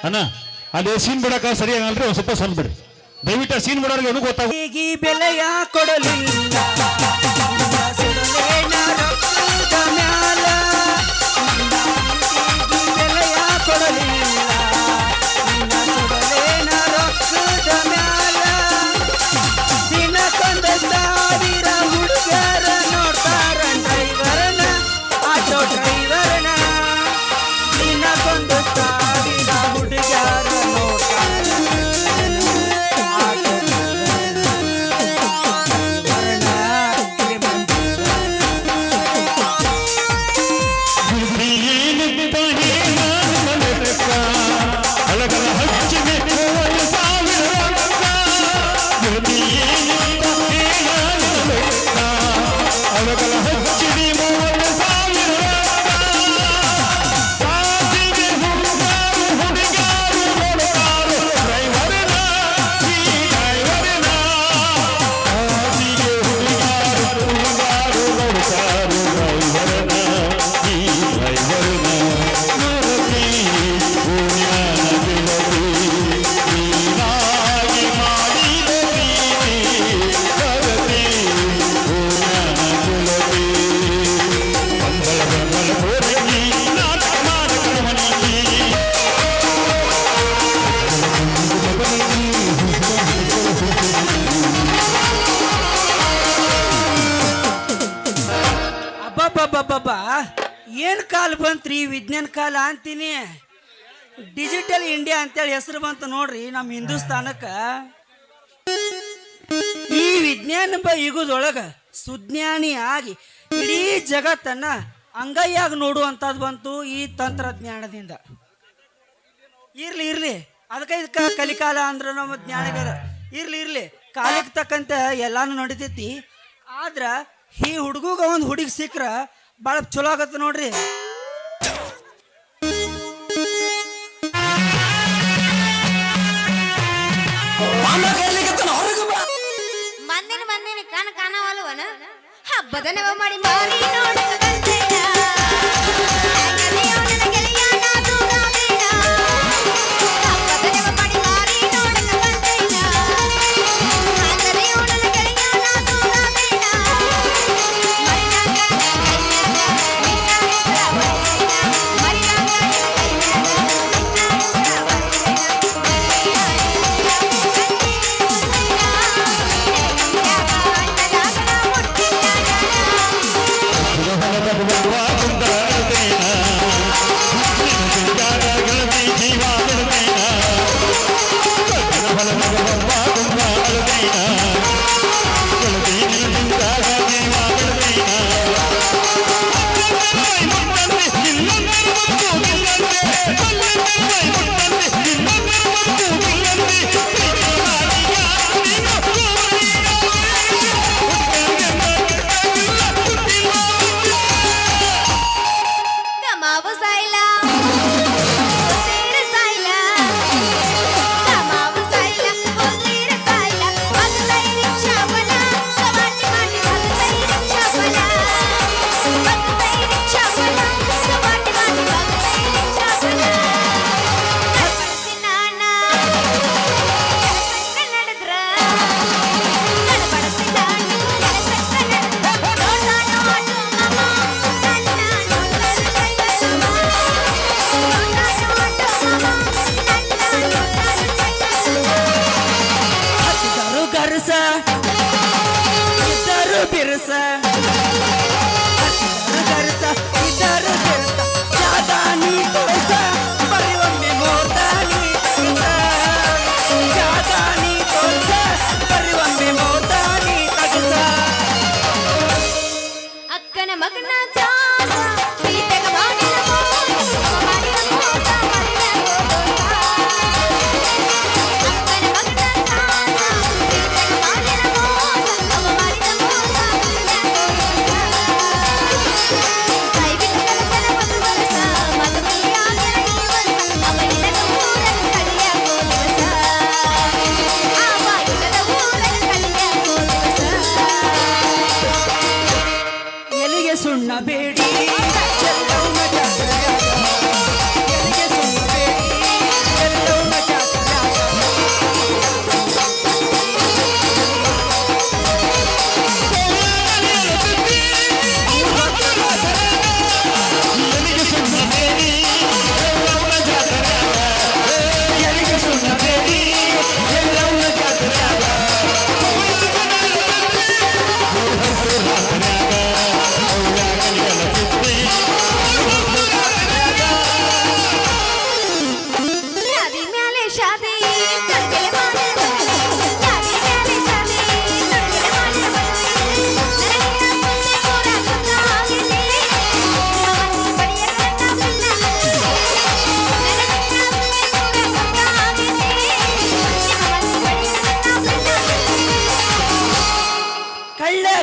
ಅಣ್ಣ ಅದೇ ಸೀನ್ ಬಿಡಕ ಸರಿ ಆಗಲ್ರಿ ಒಂದು ಸ್ವಲ್ಪ ಸಣ್ಣ ಬಿಡ್ರಿ ದಯವಿಟ್ಟು ಆ ಸೀನ್ ಬಿಡೋರಿಗೆ ಏನು ಗೊತ್ತಾಗ ಹೀಗೆ ಬೆಲೆಯ ಕೊಡಲಿಲ್ಲ ಸುಡಲೇನ ರಕ್ತದ ಮ್ಯಾಲ ಹೀಗೆ ಬೆಲೆಯ ಕೊಡಲಿಲ್ಲ ಸುಡಲೇನ ರಕ್ತದ ಮ್ಯಾಲ ದಿನಕ್ಕೊಂದು 1000 ಹುಡುಗರ ನೋಡ್ತಾರ ಡ್ರೈವರ್ನ ಆಟೋ ಡ್ರೈವರ್ನ ದಿನಕ್ಕೊಂದು 1000 ಹುಡುಗರ ನೋಡ್ತಾರ ಆಟೋ ಏನು ಕಾಲ ಬಂತ್ರಿ ವಿಜ್ಞಾನ ಕಾಲ ಅಂತೀನಿ ಡಿಜಿಟಲ್ ಇಂಡಿಯಾ ಅಂತೇಳಿ ಹೆಸರು ಬಂತು ನೋಡ್ರಿ ನಮ್ಮ ಹಿಂದೂಸ್ತಾನಕ್ಕೆ ಈ ವಿಜ್ಞಾನ ಯುಗದೊಳಗೆ ಸುಜ್ಞಾನಿ ಆಗಿ ಇಡೀ ಜಗತ್ತನ್ನ ಅಂಗೈಯಾಗಿ ನೋಡುವಂಥದ್ದು ಬಂತು ಈ ತಂತ್ರಜ್ಞಾನದಿಂದ ಇರ್ಲಿ ಇರ್ಲಿ ಅದಕ್ಕೆ ಇದಕ್ಕೆ ಕಲಿಕಾಲ ಅಂದ್ರೆ ನಮ್ಮ ಜ್ಞಾನಿಗರ ಇರ್ಲಿ ಕಾಲಕ್ಕೆ ತಕ್ಕಂತೆ ಎಲ್ಲಾನು ನಡಿತೈತಿ ಆದ್ರ ಈ ಹುಡುಗ ಒಂದು ಹುಡುಗಿ ಸಿಕ್ಕ್ರ ಭಾಳ ಚಲೋ ಆಗತ್ತೆ ನೋಡ್ರಿ ಮಂದಿನ ಕಾಣವಲ್ವನ ಹಬ್ಬದ ನೆವ ಮಾಡಿ ಮಾರಿ ನೋಡಕ ಬಂದೇನ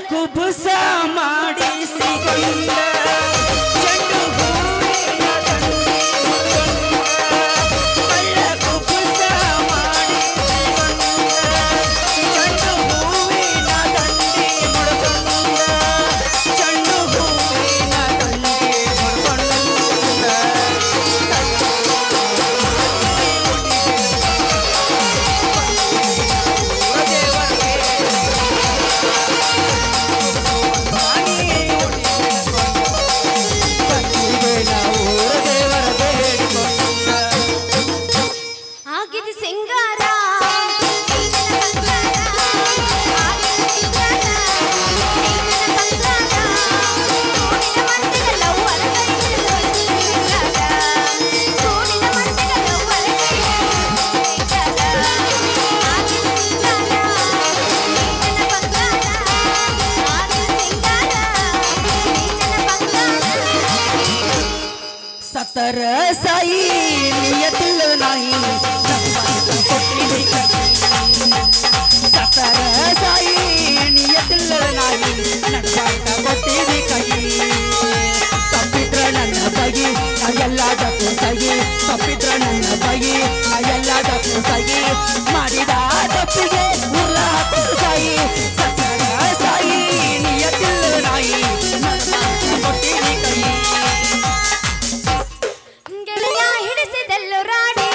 ಕುಬುಸ ಮಾಡಿಸಿಕೊಂಡ ಚೆಂಡು ಹೂವಿನ ದಂಡೆ ಕಳ್ಳ ಕುಬುಸ ಮಾಡಿಸಿಕೊಂಡ ಚೆಂಡು ಹೂವಿನ ದಂಡೆ ಮುಡ್ಕೊಂಡ ಚೆಂಡು ಹೂವಿನ ದಂಡೆ ಮುಡ್ಕೊಂಡ ಆಗಿದ ಸಿಂಗಾರ ನೀನನ ಬಂಗಾರ. ಆಗಿದ ಸಿಂಗಾರ ನೀನನ ಬಂಗಾರ. ಕೂಡಿನ ಮಂದಿಗ ಲವ್ವರ ಕೈ ಹಿಡಿದು ಸಿಂಗಾರ. ಕೂಡಿನ ಮಂದಿಗ ಲವ್ವರ ಕೈ ಹಿಡಿದು ಸಿಂಗಾರ. ಆಗಿದ ಸಿಂಗಾರ ನೀನನ ಬಂಗಾರ. ಆಗಿದ ಸಿಂಗಾರ ನೀನನ ಬಂಗಾರ. ಸತರ ಸಾಯಿ ನಿಯತಿಲ್ಲ ನಾಯಿ ಕೊಟ್ಟಿದೆ ಸತರ ಸಾಯಿ ನಿಯತಿಲ್ಲ ನಾಯಿ ನಡ್ಬಾರ್ದ ಕೊಟ್ಟಿದೆ ಕೈ ತಪ್ಪಿದ್ರ ನನ್ನ ಬಗಿ ನಾ ಎಲ್ಲದಕ್ಕೂ ಸಗಿ ತಪ್ಪಿದ್ರ ನನ್ನ ಬಗಿ ನಾ ಎಲ್ಲದಕ್ಕೂ ಸಗಿ ಮಾಡಿದ ತಪ್ಪಿಗೆ ಉರ್ಲ ಸಾಯಿ ಸತರ ಸಾಯಿ ನಿಯತಿಲ್ಲ ನಾಯಿ ನಡ್ಬಾರ್ದ ಕೊಟ್ಟಿದೆ ಕೈ ಗೆಳೆಯ ಹಿಡಿಸಿದೆಲ್ಲು ರಾಡಿ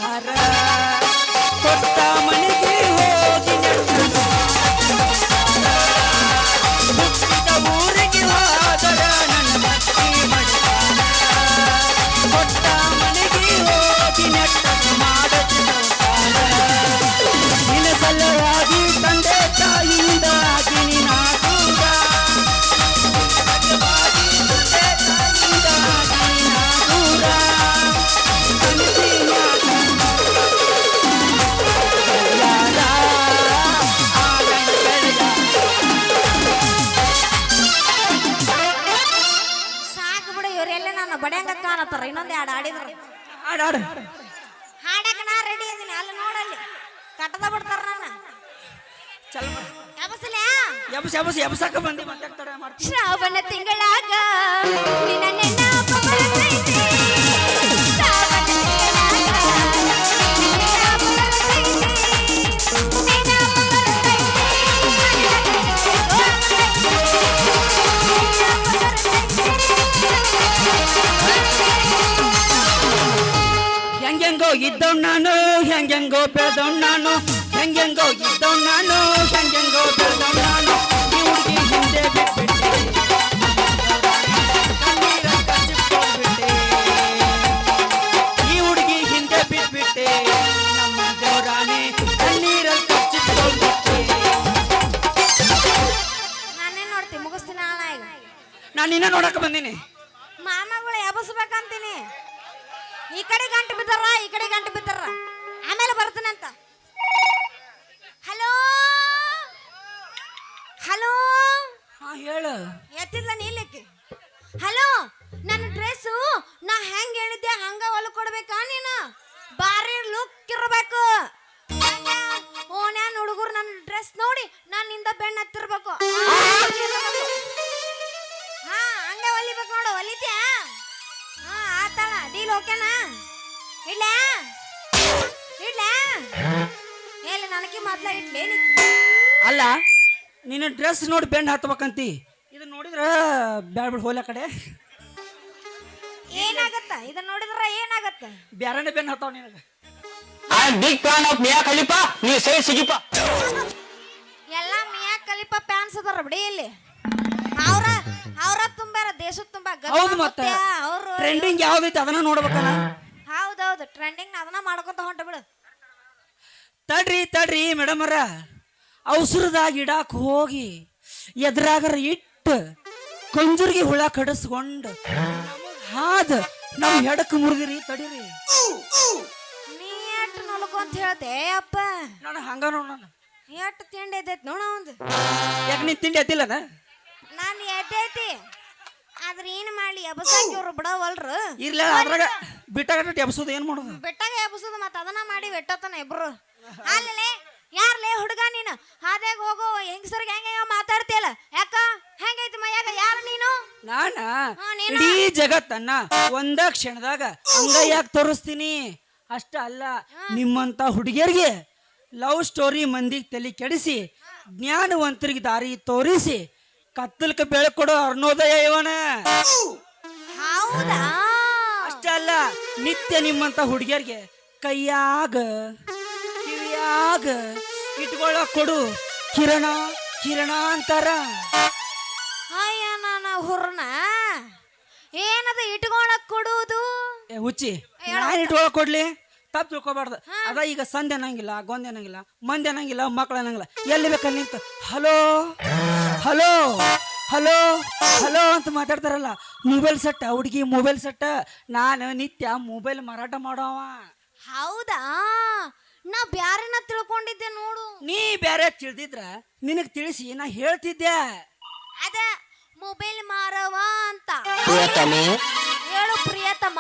ಮಾಡ್ತಾರ ಕೊಟ್ಟ ಮನೆಗೆ ಹೋಗಿ ಹುಟ್ಟಿದ ಊರಿಗೆ ಹೋದರ ನನ್ನ ಭಕ್ತಿ ಮಾಡ್ತಾರ ಕೊಟ್ಟ ಮನೆಗೆ ಹೋಗಿ ನೆಟ್ಟ ಮಾಡುತ್ತಾರ ನಿನ್ನ ಸಲುವಾಗಿ ತಂದೆ ತಾಯಿಯಿಂದ ಆಗಿನಿ ನಾ ದೂರ ಸಾಕು ಬಿಡು ಇವರೆಲ್ಲ ನಾನು ಬಡಿಯಂಗ ಕಾಣತ್ತಾರ ಇನ್ನೊಂದು ಎರಡು ಆಡಿದ್ರು ಆಡಾಡ ಹಾಡಕ್ ನಾ ರೆಡಿ ಇದೀನಿ ಅಲ್ಲಿ ನೋಡಲ್ಲಿ ಕಟ್ಟದ ಬಿಡ್ತಾರ ನನ್ನ ಚಲ ಯಾಬಸಲ್ಯಾ ಎಬ್ಸಾಕ ಬಂದಿ ಮಾತಾಡ್ತಾಳೆ ಮಾಡ್ತೀನಿ ಶ್ರಾವಣ ತಿಂಗಳಾಗ ನಿನ್ನ ನೆನಪು ಬರ್ತೈತಿ. ಶ್ರಾವಣ ತಿಂಗಳಾಗ ನಿನ್ನ ನೆನಪು ಬರ್ತೈತಿ. ನೆನಪು ಬರ್ತೈತಿ. ಹೆಂಗೆಂಗೋ ಇದ್ದವ್ ನಾನು ಹೆಂಗೆಂಗೋ ಬೆಳೆದವ್ ನಾನು ಹೆಂಗೆಂಗೋ ಇದ್ದವ್ ನಾನು ಹೆಂಗೆಂಗೋ ಬೆಳೆದವ್ ನಾನು ಈ ಹುಡುಗಿ ಹಿಂದೆ ಬಿಟ್ಬಿಟ್ಟೆ ಕಣ್ಣೀರ ಕಚ್ಚಿಟ್ಕೊಂಡ್ಬಿಟ್ಟೆ. ಈ ಹುಡುಗಿ ಹಿಂದೆ ಬಿಟ್ಬಿಟ್ಟೆ ನಮ್ಮ ದೇವರಾಣಿ ಕಣ್ಣೀರಲ್ಲಿ ಕಚ್ಚಿಟ್ಕೊಂಡ್ಬಿಟ್ಟೆ. ನಾನೇನ್ ನೋಡ್ತಿ ಮುಗಿಸ್ತೀನಿ ಆಳ ಈಗ ನಾನು ನಿನ್ನ ನೋಡಕ್ ಬಂದೀನಿ ಮಾಮಗಳು ಎಬಸ್ಬೇಕಂತೀನಿ ಈ ಕಡೆ ಗಂಟು ಬಿದ್ದಾರ ಈ ಕಡೆ ಗಂಟು ಬಿದ್ದಾರ ಆಮೇಲೆ ಬರ್ತೀನಂತ ಹಲೋ ಹಲೋ ಹಾ ಹೇಳು ಎತ್ತಿದ್ಲ ನೀಲಿಕ್ಕೆ ಹಲೋ ನನ್ನ ಡ್ರೆಸ್ಸು ನಾ ಹೆಂಗ್ ಹೇಳಿದ್ದೆ ಹಂಗ ಹೊಲ ಕೊಡ್ಬೇಕಾ ನೀನು ಬಾರಿ ಲುಕ್ ಇರ್ಬೇಕು ಓನ್ಯಾನ್ ಹುಡುಗರು ನನ್ನ ಡ್ರೆಸ್ ನೋಡಿ ನನ್ನಿಂದ ಬೆಣ್ಣ ಹತ್ತಿರ್ಬೇಕು ಹಾ ಹಂಗ ಹೊಲಿಬೇಕು ನೋಡು ಹೊಲಿತ್ಯಾ ಹಾ ಆತಳ ಡೀಲ್ ಓಕೆನಾ ಇಡ್ಲಾ ಇಡ್ಲಾ ಹೇಳಿ ನನಗೆ ಮೊದ್ಲ ಇಡ್ಲೇ ಅಲ್ಲ ನಿನ್ನ ಡ್ರೆಸ್ ನೋಡಿ ಬೆಂಡ್ ಹತ್ಬೇಕಂತಿ ಇದು ನೋಡಿದ್ರ ಬ್ಯಾಡ್ಬಿಡ್ ಹೋಲ ಕಡೆ ಏನಾಗತ್ತ ಇದನ್ನ ನೋಡಿದ್ರ ಏನಾಗತ್ತ ಬ್ಯಾರನೆ ಬೆಂಡ್ ಹತ್ತಾವ ನಿನಗೆ I am big fan of Mia Khalifa. You say Sigipa. ಎಲ್ಲ ಮಿಯಾ ಕಲಿಪ ಫ್ಯಾನ್ಸ್ ಅದಾರ ಬಿಡಿ ಇಲ್ಲಿ ಅವ್ರ ಅವ್ರ ತುಂಬಾರ ದೇಶದ ತುಂಬಾ ಹೌದು ಮತ್ತೆ ಅವರು ಟ್ರೆಂಡಿಂಗ್ ಯಾವ್ದೈತಿ ಅದನ್ನ ನೋಡ್ಬೇಕಲ್ಲ ಹೌದೌದು ಟ್ರೆಂಡಿಂಗ್ ಅದನ್ನ ಮಾಡ್ಕೊಂತ ಹೊಂಟ ಬಿಡು ತಡ್ರಿ ಮೇಡಮ್ ಅರ ಔಷರದಾಗ ಇಡಾಕ್ ಹೋಗಿ ಎದ್ರಾಗರ ಇಟ್ಟು ಕೊಂಜುರ್ಗಿ ಹುಳ ಕಡಿಸ್ಕೊಂಡು ಹಾದ ನಮ್ ಹೆಡಕ್ ಮುರಿದಿರಿ ತಡೀರಿ ನೀ ಎಟ್ಟು ನೊಲ್ಕೊಂತ ಹೇಳ್ತೆ ಅಪ್ಪ ನಾನು ಹಂಗ ನೋಡ ಎಟ್ಟು ತಿಂಡಿ ಎದ್ದೈತಿ ನೋಡ ಒಂದು ಯಾಕೆ ನೀನ್ ತಿಂಡಿ ಎದ್ದಿಲ್ಲದ ನಾನು ಎದ್ದೈತಿ ಆದ್ರೆ ಏನ್ ಮಾಡ್ಲಿ ಎಬಸಾಕಿ ಅವ್ರು ಬಿಡವಲ್ರು ಇರ್ಲ ಅದ್ರಾಗ ಬಿಟ್ಟಾಗ ಎಬ್ಸೋದು ಏನ್ ಮಾಡೋದು ಬೆಟ್ಟಾಗ ಎಬಸೋದು ಮತ್ತ ಅದನ್ನ ಮಾಡಿ ಬೆಟ್ಟತನ ಇಬ್ರು ಅಲ್ಲೇ ಯಾರ್ಲೇ ಹುಡುಗ ನೀನು ಹಾದ್ಯಾಗ ಹೋಗೋ ಹೆಂಗಸರಿಗೆ ಹೆಂಗ ಮಾತಾಡ್ತಿಯಲ್ಲ ಯಾಕ ಹೆಂಗೈತಿ ಮೈಯಾಗ ಯಾರು ನೀನು ನಾನ ಹಾ, ನೀನ? ಇಡೀ ಜಗತ್ತನ್ನ ಒಂದ ಕ್ಷಣದಾಗ ಅಂಗೈಯಾಗ ತೋರಿಸ್ತೀನಿ ಅಷ್ಟ ಅಲ್ಲ ನಿಮ್ಮಂತ ಹುಡುಗಿಯರಿಗೆ ಲವ್ ಸ್ಟೋರಿ ಮಂದಿಗೆ ತಲೆ ಕೆಡಿಸಿ ಜ್ಞಾನವಂತರಿಗೆ ದಾರಿ ತೋರಿಸಿ ಕತ್ತಲಕ್ಕೆ ಬೆಳಕೊಡೋ ಅರುಣೋದಯ ಇವನ ಹೌದಾ ಅಷ್ಟ ಅಲ್ಲ ನಿತ್ಯ ನಿಮ್ಮಂತ ಹುಡುಗಿಯರಿಗೆ ಕೈಯಾಗ ಕಿವಿಯಾಗ ಇಟ್ಕೊಳ್ಳೋ ಕೊಡು ಕಿರಣ ಕಿರಣ ಅಂತಾರ ಅಯ್ಯ ನಾನ ಹುರ್ನ ಏನದು ಇಟ್ಕೊಳಕ್ ಕೊಡುವುದು ಏ ಹುಚ್ಚಿ ನಾನು ಇಟ್ಕೊಳಕ್ ಕೊಡ್ಲಿ ತಪ್ಪು ತಿಳ್ಕೊಬಾರ್ದು ಅದ ಈಗ ಸಂಧೆ ಅನ್ನಂಗಿಲ್ಲ ಗೊಂದೆ ಅನ್ನಂಗಿಲ್ಲ ಮಂದಿ ಅನ್ನಂಗಿಲ್ಲ ಮಕ್ಳು ಅನ್ನಂಗಿಲ್ಲ ಎಲ್ಲಿ ಬೇಕಲ್ಲಿ ನಿಂತು ಹಲೋ ಹಲೋ ಹಲೋ ಹಲೋ ಅಂತ ಮಾತಾಡ್ತಾರಲ್ಲ ಮೊಬೈಲ್ ಸೆಟ್ ಹುಡುಗಿ ಮೊಬೈಲ್ ಸೆಟ್ ನಾನು ನಿತ್ಯ ಮೊಬೈಲ್ ಮಾರಾಟ ಮಾಡೋವ ಹೌದಾ ನಾ ಬ್ಯಾರೆನ ತಿಳ್ಕೊಂಡಿದ್ದೆ ನೋಡು ನೀ ಬೇರೆ ತಿಳಿದಿದ್ರ ನಿನಗ್ ತಿಳಿಸಿ ನಾ ಹೇಳ್ತಿದ್ದೆ ಅದ ಮೊಬೈಲ್ ಮಾರವ ಅಂತ Priyatame. ಹೇಳು ಪ್ರಿಯತಮ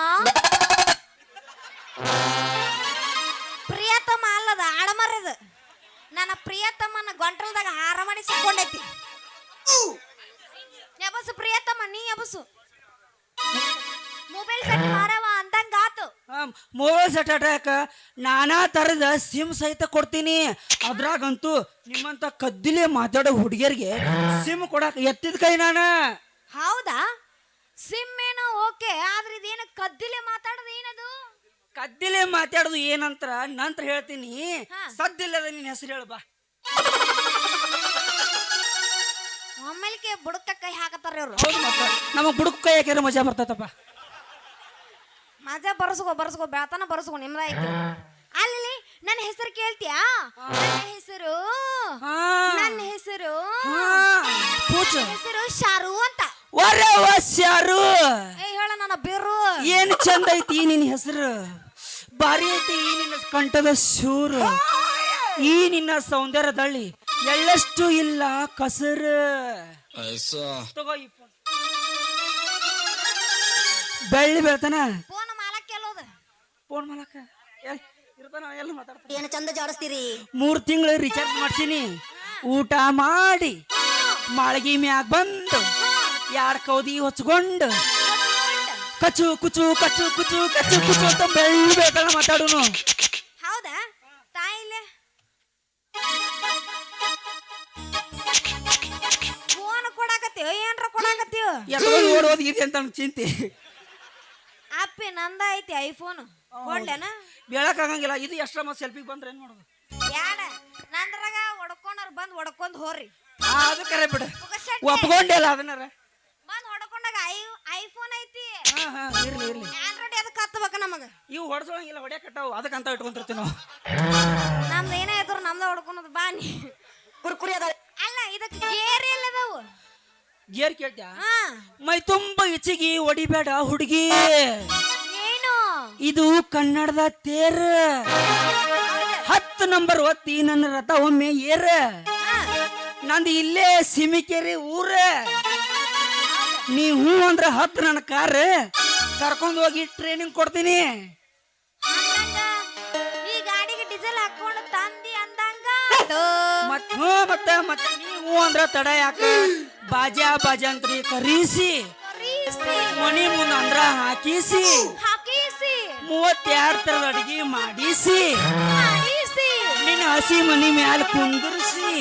ಪ್ರಿಯತಮ ಅಲ್ಲದ ಆಡಮರದ ನನ್ನ ಪ್ರಿಯತಮನ ಗೊಂಟಲ್ದಾಗ ಹಾರ ಮಾಡಿ ಸಿಕ್ಕೊಂಡೈತಿ ಎಬಸು ಪ್ರಿಯತಮ ನೀ ಎಬಸು mobile set ಮಾರವ ಅಂದಂಗಾತು mobile set attack ನಾನಾ ತರದ ಸಿಮ್ ಸಹಿತ ಕೊಡ್ತೀನಿ ಅದ್ರಾಗಂತೂ ನಿಮ್ಮಂತ ಕದ್ದಿಲೆ ಮಾತಾಡೋ ಹುಡುಗಿಯರಿಗೆ ಸಿಮ್ ಕೊಡಾಕ ಎತ್ತಿದ ಕೈ ನಾನು ಹೌದಾ ಸಿಮ್ ಏನೋ ಓಕೆ ಆದ್ರೆ ಇದೇನು ಕದ್ದಿಲೆ ಮಾತಾಡೋದು ಏನದು ಕದ್ದಿಲೆ ಮಾತಾಡೋದು ಏನಂತ ನಂತರ ಹೇಳ್ತೀನಿ. ಹಾ. ಸದ್ದಿಲ್ಲದ ನಿನ್ನ ಹೆಸರು ಹೇಳ ಬಾ. ಒಮ್ಮೆಲ್ಕೆ ಬುಡಕ ಕೈ ಹಾಕತ್ತಾರ ಇವ್ರು. ಹೌದು ಮತ್ತ ನಮಗ್ ಬುಡಕ್ ಕೈ ಹಾಕಿದ್ರೆ ಮಜಾ ಬರ್ತೈತಪ್ಪ. ಮಜಾ ಬರ್ಸ್ಕೋ ಬೆಳತನ ಬರ್ಸ್ಕೋ ನಿಮ್ದ ಐತಿ. ಅಲ್ಲಿ ನನ್ನ ಹೆಸರು ಕೇಳ್ತೀಯಾ? ನನ್ನ ಹೆಸರು ಪೂಚ ಹೆಸರು ಶಾರು ಅಂತ. ವರೆ ವಸ್ಯಾರು ಹೇಳ ನನ್ನ ಬೇರು. ಏನ್ ಚಂದ ಐತಿ ನಿನ್ನ ಹೆಸರು, ಬಾರಿ ಐತಿ ಈ ನಿನ್ನ ಕಂಠದ ಶೂರು, ಈ ನಿನ್ನ ಸೌಂದರ್ಯದಲ್ಲಿ ಎಳ್ಳಷ್ಟು ಇಲ್ಲ ಕಸರು. ತಗೋ ಈ ಫೋನ್. ಬೆಳ್ಳಿ ಬೆಳ್ತಾನ ಫೋನ್ ಮಾಲಕ್ ಕೆಲೋದು. ಫೋನ್ ಮಾಡಕ ಇರ್ತಾನ ಎಲ್ಲ ಮಾತಾಡ್ತಾನ. ಏನು ಚಂದ ಜಾಡಿಸ್ತೀರಿ. 3 ತಿಂಗಳು ರಿಚಾರ್ಜ್ ಮಾಡ್ಸೀನಿ. ಊಟ ಮಾಡಿ ಮಾಳ್ಗಿ ಮ್ಯಾಗ ಬಂದು 2 ಕೌದಿ ಹೊಚ್ಕೊಂಡು ಕಚ್ಚು ಕುಚು ಕಚ್ಚು ಕುಚು ಕಚ್ಚು ಕುಚು ಅಂತ ಬೆಳ್ಳಿ ಬೆಳ್ತಾನ ಮಾತಾಡುನು. ಹೌದಾ ತಾಯಿಲೆ ಫೋನ್ ಕೊಡಾಕತ್ತೀವ ಏನ್ರ ಕೊಡಾಕತ್ತೀವ? ಎತ್ಕೊಂಡು ಓಡೋದು ಇದೆ ಅಂತ ನಂಗ್ ಚಿಂತೆ. ಅಪ್ಪಿ ನಂದ ಐತಿ ಐಫೋನ್ ಕೊಡ್ಲೇನ? ಬೆಳಕ್ ಆಗಂಗಿಲ್ಲ. ಇದು ಎಷ್ಟ್ರ ಮತ್ತೆ ಸೆಲ್ಫಿಗೆ ಬಂದ್ರೆ ಏನ್ ಮಾಡೋದು? ಯಾಡ ನಂದ್ರಾಗ ಹೊಡ್ಕೊಂಡವ್ರು ಬಂದ್ ಹೊಡ್ಕೊಂಡ್ ಹೋರಿ. ಅದು ಕರೆ ಬಿಡು, ಒಪ್ಕೊಂಡೆಲ್ಲ ಅದನ್ನಾರ. ಬಂದ್ ಹೊಡ್ಕೊಂಡಾಗ ಐಫೋನ್ ಐತಿ. ಇರ್ಲಿ ಇರ್ಲಿ, ಆಂಡ್ರಾಯ್ಡ್ ಅದಕ್ಕೆ ಹತ್ತಬೇಕ ನಮಗ. ಇವು ಹೊಡ್ಸೋಂಗಿಲ್ಲ, ಹೊಡ್ಯಾ ಕಟ್ಟಾವು, ಅದಕ್ಕಂತ ಇಟ್ಕೊಂತಿರ್ತೀವಿ ನಾವು. ನಮ್ದು ಏನೇ ಇದ್ರು ನಮ್ದ ಹೊಡ್ಕೊಳೋದು ಬಾನಿ ಕುರ್ಕುರಿ ಅದ. ಅಲ್ಲ ಇದಕ್ಕೆ ಗೇರ್ ಎಲ್ಲದಾವು? ಗೇರ್ ಕೇಳ್ತ್ಯಾ? ಹಾ ಮೈ ತುಂಬ ಇಚ್ಚಿಗಿ ಹೊಡಿಬೇಡ ಹುಡುಗಿ, ಏನು ಇದು ಕನ್ನಡದ ತೇರ. 10 ನಂಬರ್ ಒತ್ತಿ ನನ್ನ ರಥ ಒಮ್ಮೆ ಏರ. ನಂದು ಇಲ್ಲೇ ಸಿಮಿಕೆರೆ ಊರ. ನೀ ಹೂ ಅಂದ್ರ 10 ನನ್ನ ಕಾರ್ ಕರ್ಕೊಂಡು ಹೋಗಿ ಟ್ರೈನಿಂಗ್ ಕೊಡ್ತೀನಿ. ಈ ಗಾಡಿಗೆ ಡೀಸೆಲ್ ಹಾಕೊಂಡು ತಂದಿ ಅಂದಂಗ. ಮತ್ತೆ ಮತ್ತೆ ನೀ ಹೂ ಅಂದ್ರ ತಡ ಯಾಕ? ಬಾಜಾ ಬಾಜಾಂತ್ರಿ ಕರೀಸಿ ಮನಿ ಮುಂದ ಅಂದ್ರ ಹಾಕಿಸಿ 32 ತರದ ಅಡಿಗೆ ಮಾಡಿಸಿ ನಿನ್ನ ಹಸಿ ಮನಿ ಮ್ಯಾಲ ಕುಂದರ್ಸಿ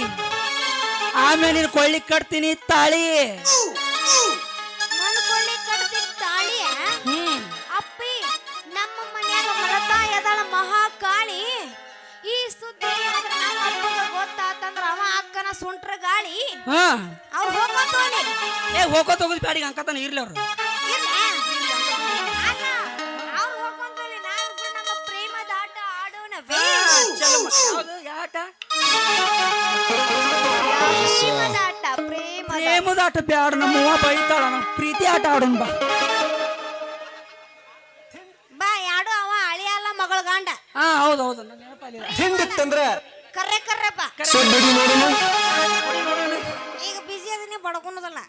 ಆಮೇಲೆ ನೀನು ಕೊಳ್ಳಿ ಕಟ್ತೀನಿ ತಾಳಿ. ಅಪ್ಪಿ ನಮ್ಮ ಮನ್ಯಾಗ ಮರತಾ ಎದಳ ಮಹಾಕಾಳಿ. ಈ ಸುದ್ದಿ ನಮ್ಮ ಅಪ್ಪಗ ಗೊತ್ತಾತಂದ್ರ ಅವ ಅಕ್ಕನ ಸುಂಟ್ರ ಗಾಳಿ. ಅವ್ರು ಹೋಗೋತೋಲಿ ಹೋಗೋತ ಹೋಗೋದು ಬ್ಯಾಡಿಗೆ ಅಂಕತಾನ ಇರ್ಲಿ ಅವ್ರು. ಅವ್ರು ಹೋಗೋತೋಲಿ ನಾವು ನಮ್ಮ ಪ್ರೇಮದ ಆಟ ಆಡೋಣವೇ. ಆಟ ಪ್ರೇಮದ ಆಟ ಬ್ಯಾಡ, ನಮ್ಮವ್ವ ಬೈತಾಳ. ನಮ್ಮ ಪ್ರೀತಿ ಆಟ ಆಡೋಣ ಬಾ. ಬಾ ಯಾಡು ಅವ ಅಳಿಯಲ್ಲ ಮಗಳ ಗಂಡ. ಹೌದು ಹೌದು, ಹಿಂದಿತ್ತಂದ್ರ ಕರ್ರೆ ಕರ್ರೆಪ್ಪ. ಈಗ ಬಿಜಿ ಅದನ್ನೇ ಬಡ್ಕೊಳೋದಲ್ಲ.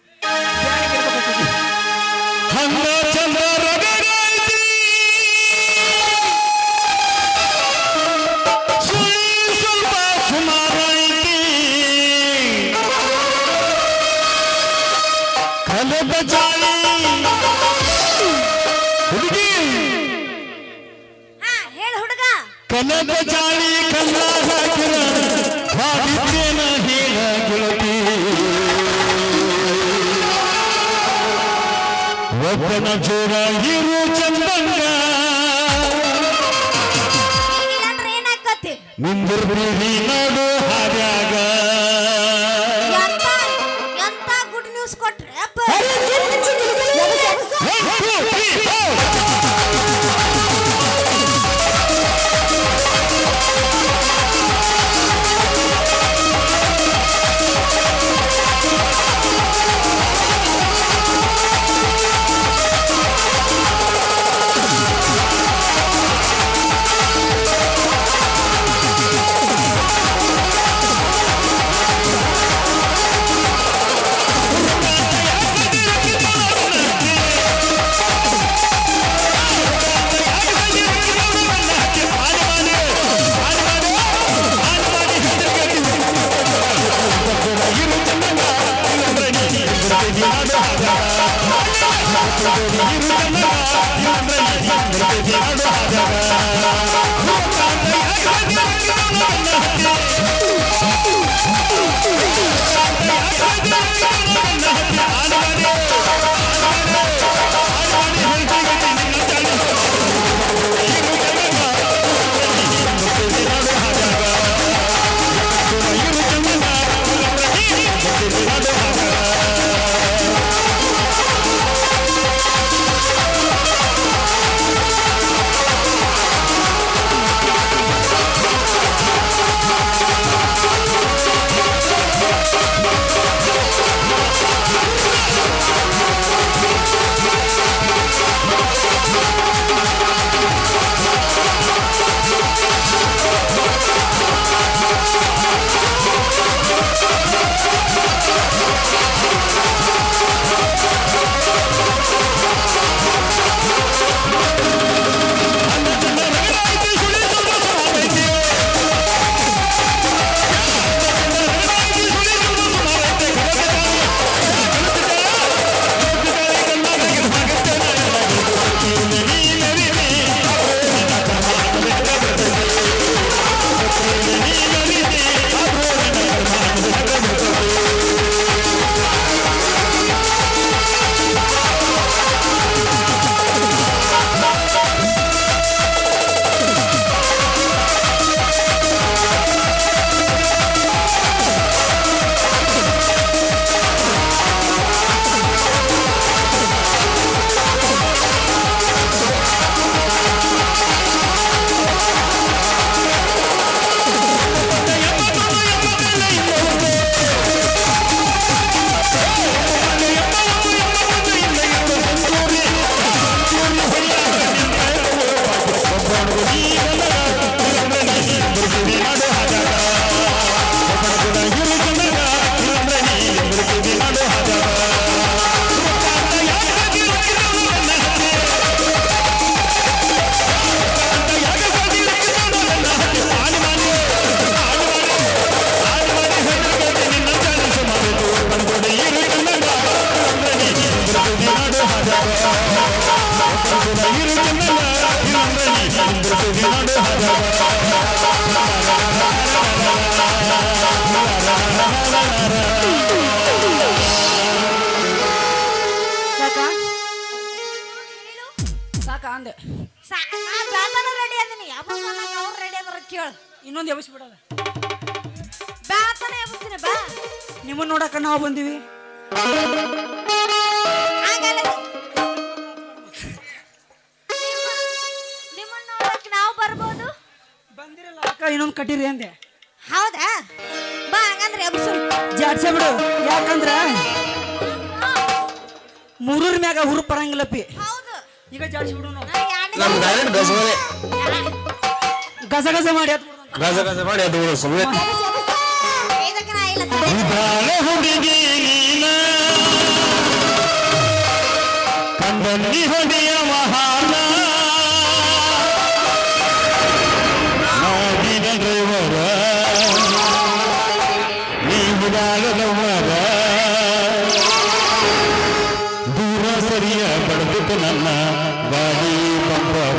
ಹೇಳ ಹುಡುಗ. ಕನಕ ಜಾಳಿ ಕನ್ನ ಹಾಕಿರ ಹಾಡಿದ್ದೇನ ಹೇಳ ಗೆಳತಿ, ಒಬ್ಬನ ಜೋರ ಇರು ಚಂದಂಗ ಏನಾಕತಿ ನಿಂದಿರ್ಬಿಡಿ ನಾಡು ಹಾಡ್ಯಾಗ. ಎಂತ ಗುಡ್ ನ್ಯೂಸ್ ಕೊಟ್ರೆ ಅಪ್ಪ. ಅಂದೆ ಬ್ಯಾತನ ರೆಡಿ ಅದೀನಿ ಅವ್ರು ರೆಡಿ ಅದಾರ ಕೇಳು ಇನ್ನೊಂದು ಎಬ್ಬಿಸಿ ಬಿಡೋದ ಬ್ಯಾತನ ಎಬ್ಬಿಸ್ತೀನಿ ಬಾ ನಿಮ್ಮನ್ನ ನೋಡಕ ನಾವು ಬಂದೀವಿ ಆಗಲ್ಲ ನಿಮ್ಮನ್ನ ನೋಡಕ್ ನಾವು ಬರ್ಬೋದು ಬಂದಿರಲ್ಲ ಅಕ್ಕ ಇನ್ನೊಂದು ಕಟ್ಟಿರಿ ಅಂದೆ ಹೌದಾ ಬಾ ಹಂಗಂದ್ರೆ ಎಬ್ಸು ಜಾಡ್ಸೆ ಬಿಡು ಯಾಕಂದ್ರ ಮೂರೂರ್ ಮ್ಯಾಗ ಹುರು ಪರಂಗಿಲ್ಲಪ್ಪಿ ಹೌದು ಈಗ ಜಾಡ್ಸಿ ಬಿಡು ನಾವು ನಮ್ ಡೈರೆಕ್ಟ್ ಗಸಗಸೆ ಗಸ ಗಸ ಮಾಡಿ ಹತ್ ಗಸಗಸೆ ಮಾಡಿ ಅದು ಸುಮ್ಮನೆ ಇದಕ್ಕೆ ನಾ ಇಲ್ಲ ಬಾಳೆ ಹುಡುಗಿ ನೀನ ಕಂಡಲ್ಲಿ ಹೊಡೆಯ ಮಹಾನ ನಾಡಿನ ಡ್ರೈವರ ನೀವು ಬಾಳದವರ ದೂರ ಸರಿಯ ಪಡೆದು ನನ್ನ ಗಾಡಿ ಬಂದವ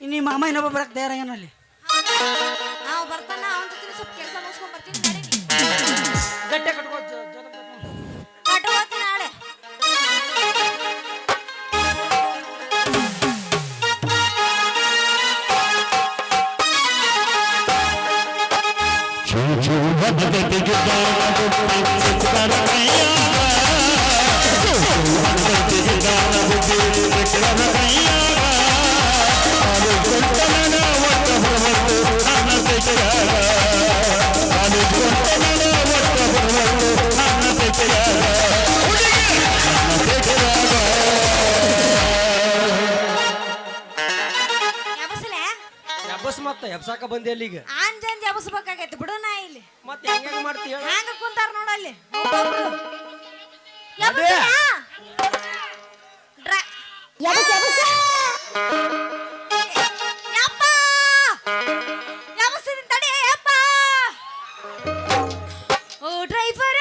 ನಿಮ್ಮ ಮಾಮ ಇನ್ನೊಬ್ಬ ಬರಕ್ ತಯಾರ ಏನಲ್ಲಿ ನಾವು ಬರ್ತಾನ ಅವನ ಜೊತೆ ಸ್ವಲ್ಪ ಕೆಲಸ ಮುಗಿಸ್ಕೊಂಡ್ ಬರ್ತೀನಿ ನಡಿ ಗಟ್ಟೆ ಕಟ್ಕೋ ಕಟ್ಟುವತ್ತಿ ನಾಳೆ ಮತ್ತೆ ಎಬ್ಸಾಕ ಬಂದೆ ಅಲ್ಲಿಗ ಆಂಜಂಜ ಎಬ್ಸ್ಬೇಕಾಗೈತಿ ಬಿಡು ನಾ ಇಲ್ಲಿ ಮತ್ತೆ ಹೆಂಗ ಮಾಡ್ತೀಯ ಹ್ಯಾಂಗ ಕುಂತಾರ ನೋಡಲ್ಲಿ ಓ ಡ್ರೈವರ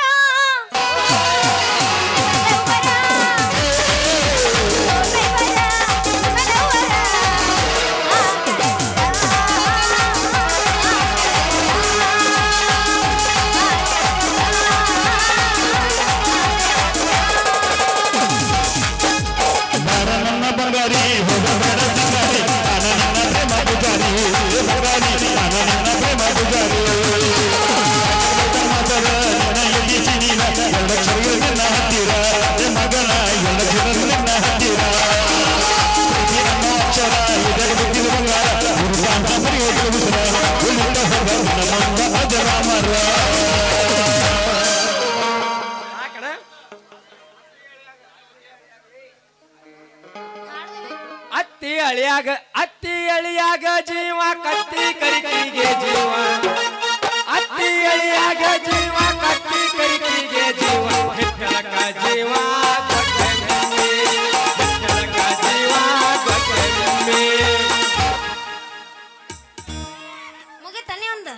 ಅತ್ತಿ ಅಳಿಯಾಗ ಜೀವ ಕತ್ತಿ ಕರಿಕಿಗೆ ಜೀವ ಅತ್ತಿ ಅಳಿಯಾಗ ಜೀವ ಕತ್ತಿ ಕರಿಕಿಗೆ ಜೀವ ಹಿಟ್ಟಲಕ ಜೀವ ಮುಗಿತಾನೆ ಒಂದು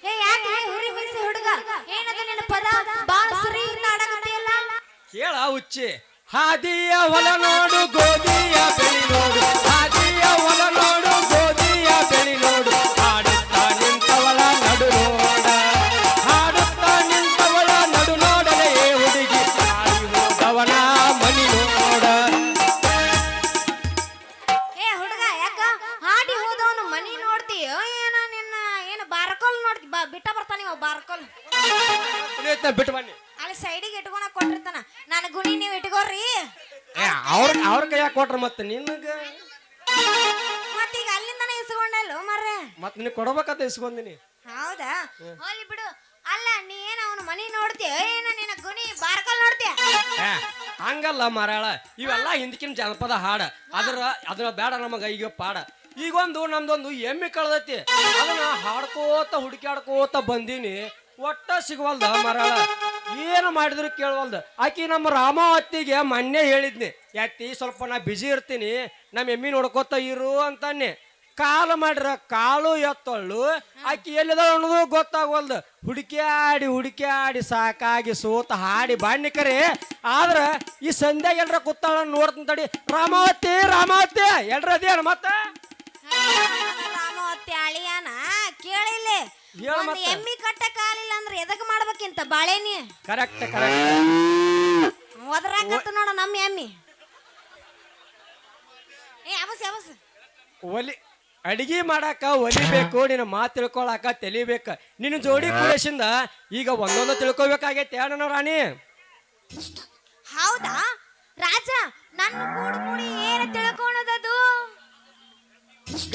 ಏ ಯಾಕೆ ಹುರಿ ಬಿಸಿ ಹುಡುಗ ಏನದ ನಿನ್ನ ಪದ ಬಾಳ ಸುರಿಯಿಂದ ಆಡಕತ್ತೀಯಲ್ಲ ಕೇಳ ಹುಚ್ಚಿ ಹಾದಿಯ ಹೊಲ ನೋಡು ಗೋಧಿಯ ಬೆಳಿ ನೋಡು ಹಾದಿಯ ಹೊಲ ನೋಡು ಗೋಧಿಯ ಬೆಳಿ ನೋಡು ಹಾಡುತ್ತಾ ನಿಂತವಳ ನಡು ನೋಡ ಹಾಡುತ್ತಾ ನಿಂತವಳ ನಡು ನೋಡಲೇ ಹುಡುಗಿ ಹೋದವನ ಮನಿ ನೋಡ ಏ ಹುಡುಗ ಯಾಕ ಹಾಡಿ ಹೋದವನು ಮನಿ ನೋಡ್ತೀಯೋ ಏನ ನಿನ್ನ ಏನು ಬಾರ್ಕೋಲ್ ನೋಡ್ತಿ ಬಿಟ್ಟ ಬರ್ತಾನೆ ಬಾರ್ಕೋಲ್ ಬಿಟ್ಟು ಬನ್ನಿ ಅಲ್ಲಿ ಸೈಡಿಗೆ ಇಟ್ಕೊಳಕ್ ಕೊಟ್ಟಿರ್ತಾನ ನನ್ನ ಗುಣಿ ನೀವು ಇಟ್ಕೋರಿ ಅವ್ರ ಕೈಯಾಗ ಕೊಟ್ರ ಮತ್ತೆ ನಿನಗ ಮತ್ತೀಗ ಅಲ್ಲಿಂದನೇ ಇಸ್ಕೊಂಡಲ್ಲ ಮರ್ರೆ ಮತ್ ನಿನಗೆ ಕೊಡ್ಬೇಕಂತ ಇಸ್ಕೊಂದಿನಿ. ಹೌದಾ ಹೋಗ್ಲಿ ಬಿಡು. ಅಲ್ಲ ನೀ ಏನ ಅವನ ಮನಿ ನೋಡ್ತೀಯ ಏನ ನಿನ್ನ ಗುಣಿ ಬಾರ್ಕಲ್ ನೋಡ್ತೀಯ? ಹಂಗಲ್ಲ ಮಾರಾಳ, ಇವೆಲ್ಲ ಹಿಂದಕಿನ ಜನಪದ ಹಾಡ. ಅದ್ರ ಬೇಡ ನಮಗ ಈಗ ಪಾಡ. ಈಗೊಂದು ನಮ್ದೊಂದು ಎಮ್ಮೆ ಕಳ್ದೈತಿ, ಅದನ್ನ ಹಾಡ್ಕೋತ ಹುಡುಕ್ಯಾಡ್ಕೋತ ಬಂದೀನಿ, ಒಟ್ಟ ಸಿಗವಲ್ದ ಮಾರಾಳ. ಏನು ಮಾಡಿದ್ರು ಕೇಳವಲ್ದ. ಆಕಿ ನಮ್ಮ ರಾಮಾವತಿಗೆ ಮೊನ್ನೆ ಹೇಳಿದ್ನಿ, ಯಾತಿ ಸ್ವಲ್ಪ ನಾ ಬಿಜಿ ಇರ್ತೀನಿ, ನಮ್ಮ ಎಮ್ಮಿ ನೋಡ್ಕೋತ ಇರು ಅಂತಾನೆ. ಕಾಲು ಮಾಡ್ರ ಕಾಲು ಎತ್ತೊಳ್ಳು, ಆಕಿ ಎಲ್ಲಿದ ಅನ್ನೋದು ಗೊತ್ತಾಗವಲ್ದು. ಹುಡುಕ್ಯಾಡಿ ಸಾಕಾಗಿ ಸೋತ ಹಾಡಿ ಬಾಣ್ಯ ಕರೆ. ಆದ್ರ ಈ ಸಂಧ್ಯಾಗ ಎಲ್ರ ಕೂತಾಳ ನೋಡ್ತೀನಿ ತಡಿ. ರಾಮಾವತಿ ಎಲ್ರ ಅದೇನ ಮತ್ತ ರಾಮಾವತಿ ಅಳಿಯಾನ ಕೇಳಿಲ್ಲ. ಹೇಳ ಒಂದ್ ಮತ್ತೆ. ಎಮ್ಮಿ ಕಟ್ಟ ಕಾಲಿಲ್ಲ ಅಂದ್ರೆ ಎದಕ್ ಮಾಡ್ಬೇಕಿಂತ ಬಾಳೆನಿ ಕರೆಕ್ಟ್ ಒದರಾಕತ್ತ ನೋಡ ನಮ್ಮ ಎಮ್ಮಿ. ಅವಸ್ ಒಲಿ ಅಡಿಗೆ ಮಾಡಾಕ ಒಲಿಬೇಕು, ನಿನ್ನ ಮಾತು ತಿಳ್ಕೊಳಾಕ ತೆಲಿಬೇಕ. ನಿನ್ನ ಜೋಡಿ ಕುಡಿಸಿಂದ ಈಗ ಒಂದೊಂದು ತಿಳ್ಕೊಬೇಕಾಗೈತೆ ನನ್ನ ರಾಣಿ. ಹೌದಾ ರಾಜ, ನನ್ನ ಕೂಡಿ ಏನು ತಿಳ್ಕೊಳದದು?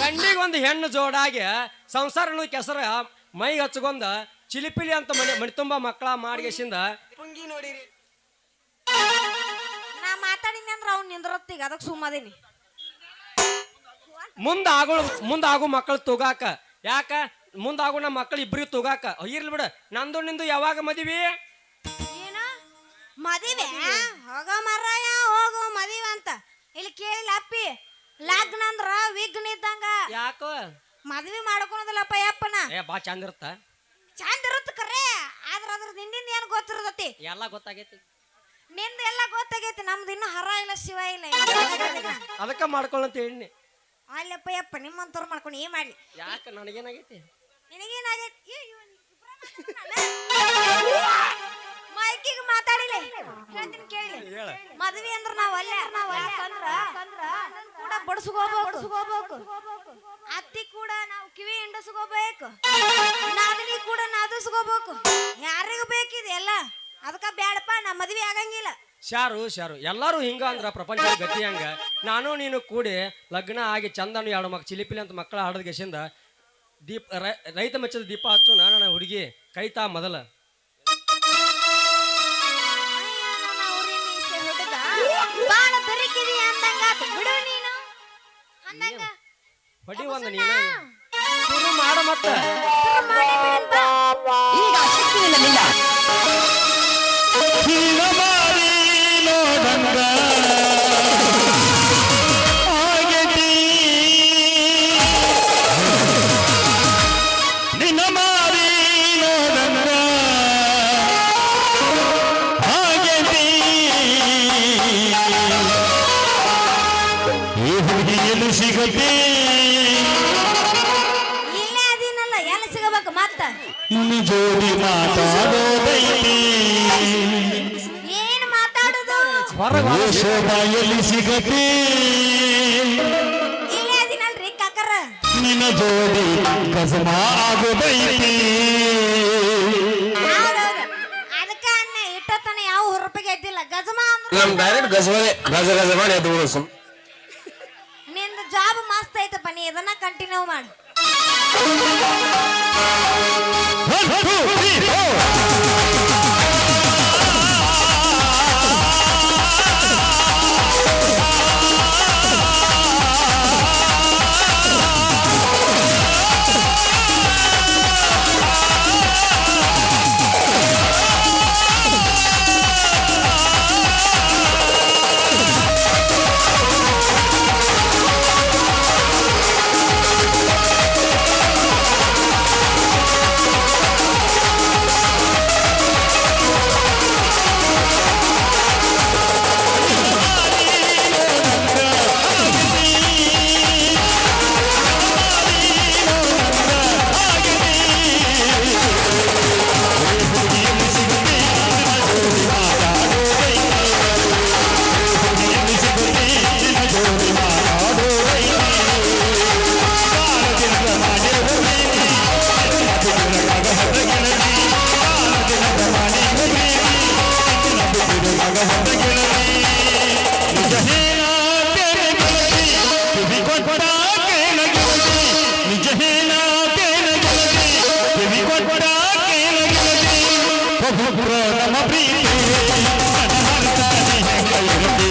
ಗಂಡಿಗೊಂದು ಹೆಣ್ಣು ಜೋಡಾಗಿ ಸಂಸಾರನು ಕೆಸರ ಮೈ ಹಚ್ಕೊಂಡ ಚಿಲಿಪಿಲಿ ಅಂತ ಮಣಿ ತುಂಬಾ ಮಕ್ಕಳ ಮಾಡಿಗೆಸಿಂದ ಪುಂಗಿ ನೋಡಿರಿ. ನಾ ಮಾತಾಡಿನಿ ಅಂದ್ರ ಅವ್ನು ನಿಂದ್ರತ್ತೀಗ, ಅದಕ್ಕೆ ಸುಮ್ಮದೀನಿ. ಮುಂದಾಗು ಮಕ್ಕಳು ತೂಗಾಕ. ಯಾಕ ಮುಂದಾಗು ನಮ್ಮ ಮಕ್ಕಳು ಇಬ್ರಿಗೆ ತೂಗಾಕ. ಇರ್ಲಿ ಬಿಡ, ನಂದು ನಿಂದು ಯಾವಾಗ ಮದಿವಿ? ಏನ ಮದಿವೆ? ಹೋಗ ಮರಾಯ ಹೋಗು ಮದಿವೆ ಅಂತ. ಇಲ್ಲಿ ಕೇಳಿಲ್ಲ ಅಪ್ಪಿ, ಲಗ್ನ ಅಂದ್ರ ವಿಘ್ನ ಇದ್ದಂಗ. ಯಾಕ ಮದ್ವಿ ಮಾಡ್ಕೊಳೋದಿಲ್ಲಪ್ಪ ಯಪ್ಪನ. ಬಾ ಚಂದ ಇರುತ್ತ, ಚಂದ ಇರುತ್ತ ಕರೆ. ಆದ್ರ ನಿಂದಿಂದ ಏನ್ ಗೊತ್ತಿರತೈತಿ? ಎಲ್ಲ ಗೊತ್ತಾಗೈತಿ. ನಿಂದ ಎಲ್ಲ ಗೊತ್ತಾಗೈತಿ, ನಮ್ದು ಇನ್ನು ಹರ ಇಲ್ಲ ಶಿವ ಇಲ್ಲ. ಅದಕ್ಕ ಮಾಡ್ಕೊಳ್ಳಂತ ಹೇಳಿ. ಅಲ್ಲಪ್ಪ ಯಪ್ಪ ನಿಮ್ಮಂತವ್ರು ಮಾಡ್ಕೊಂಡು ಏನ್ ಮಾಡ್ಲಿ? ಯಾಕ ನನಗೇನಾಗೈತಿ? ನಿನಗೇನಾಗೈತಿ? ಮೈಕಿಗೆ ಮಾತಾಡಿಲ್ಲ, ಹೇಳ್ತೀನಿ ಕೇಳಿ. ಮದ್ವಿ ಅಂದ್ರ ನಾವ್ ಅಲ್ಲೇ ಕೂಡ ಬಡ್ಸ್ಕೋಬೇಕು, ಅತ್ತಿ ಕೂಡ ನಾವು ಕಿವಿ ಹಿಂಡಸ್ಕೋಬೇಕು, ನಾದಿನಿ ಕೂಡ ನಾದಿಸ್ಕೋಬೇಕು. ಯಾರಿಗೂ ಬೇಕಿದೆ ಎಲ್ಲ. ಅದಕ್ಕ ಬ್ಯಾಡಪ್ಪ, ನಾ ಮದ್ವಿ ಆಗಂಗಿಲ್ಲ. ಶಾರು ಎಲ್ಲಾರು ಹಿಂಗ ಅಂದ್ರ ಪ್ರಪಂಚದ ಗತಿ ಹಂಗ. ನಾನು ನೀನು ಕೂಡಿ ಲಗ್ನ ಆಗಿ ಚಂದನು ಎರಡು ಚಿಲಿಪಿಲಿ ಅಂತ ಮಕ್ಕಳ ಹಾಡದ ಗೆಸಿಂದ ರೈತ ಮೆಚ್ಚದ ದೀಪ ಹಚ್ಚು. ನನ್ನ ಹುಡುಗಿ ಕೈತಾ ಮೊದಲ ಬಾಳ ಬೆರಕಿದಿ ಅಂದಂಗಾತ ಬಿಡು ನೀನು. ಅಂದಂಗ ಹೊಡಿ ಒಂದ ನೀನು ಶುರು ಮಾಡ ಮತ್ತ. ಈಗ ಶಕ್ತಿ ಇಲ್ಲ. ಹೀಗ ಮಾಡಿ ನೋಡಂಗ ಆಗೈತಿ, ನಿನ್ನ ಮಾರಿ ನೋಡಂಗ ಆಗೈತಿ. ಈ ಹುಡುಗಿಯಲ್ಲಿ ಸಿಗತಿ ಇಲ್ಲೇ ಅದಿನಲ್ಲ, ಎಲ್ಲಿ ಸಿಗಬೇಕು ಮತ್ತ? ನಿನ್ನ ಜೋಡಿ ಮಾತಾಡೋದೈತಿ, ಏನ್ ಮಾತಾಡುದು? ಶೋಭಾಯಲ್ಲಿ ಸಿಗತಿ. ಇಲ್ಲೇ ಅದಿನಲ್ರಿ ಕಾಕರ. ನಿನ್ನ ಜೋಡಿ ಕಸಮ ಆಗೋದೈತಿ. ಹೌದೌದು, ಅದಕ್ಕ ಅನ್ನ ಇಟ್ಟತನ ಯಾವ ಹುರುಪಿಗೆ ಎದ್ದಿಲ್ಲ. ಗಜಮ ಅಂದ್ರೆ ನಮ್ ಡೈರೆಕ್ಟ್ ಗಜ ಮಾಡಿ ಅದು ಉಳಿಸು. ನಿಂದ ಜಾಬ್ ಮಸ್ತ್ ಐತಪ್ಪ, ನೀ ಇದನ್ನ ಕಂಟಿನ್ಯೂ ಮಾಡು. 1, 2, 3, 4. ಪುತ್ರ ನಮ್ಮ ಪ್ರೀತಿ ಮನಮರ್ತಾನೆ ಹೆಂಗಿರಲಿ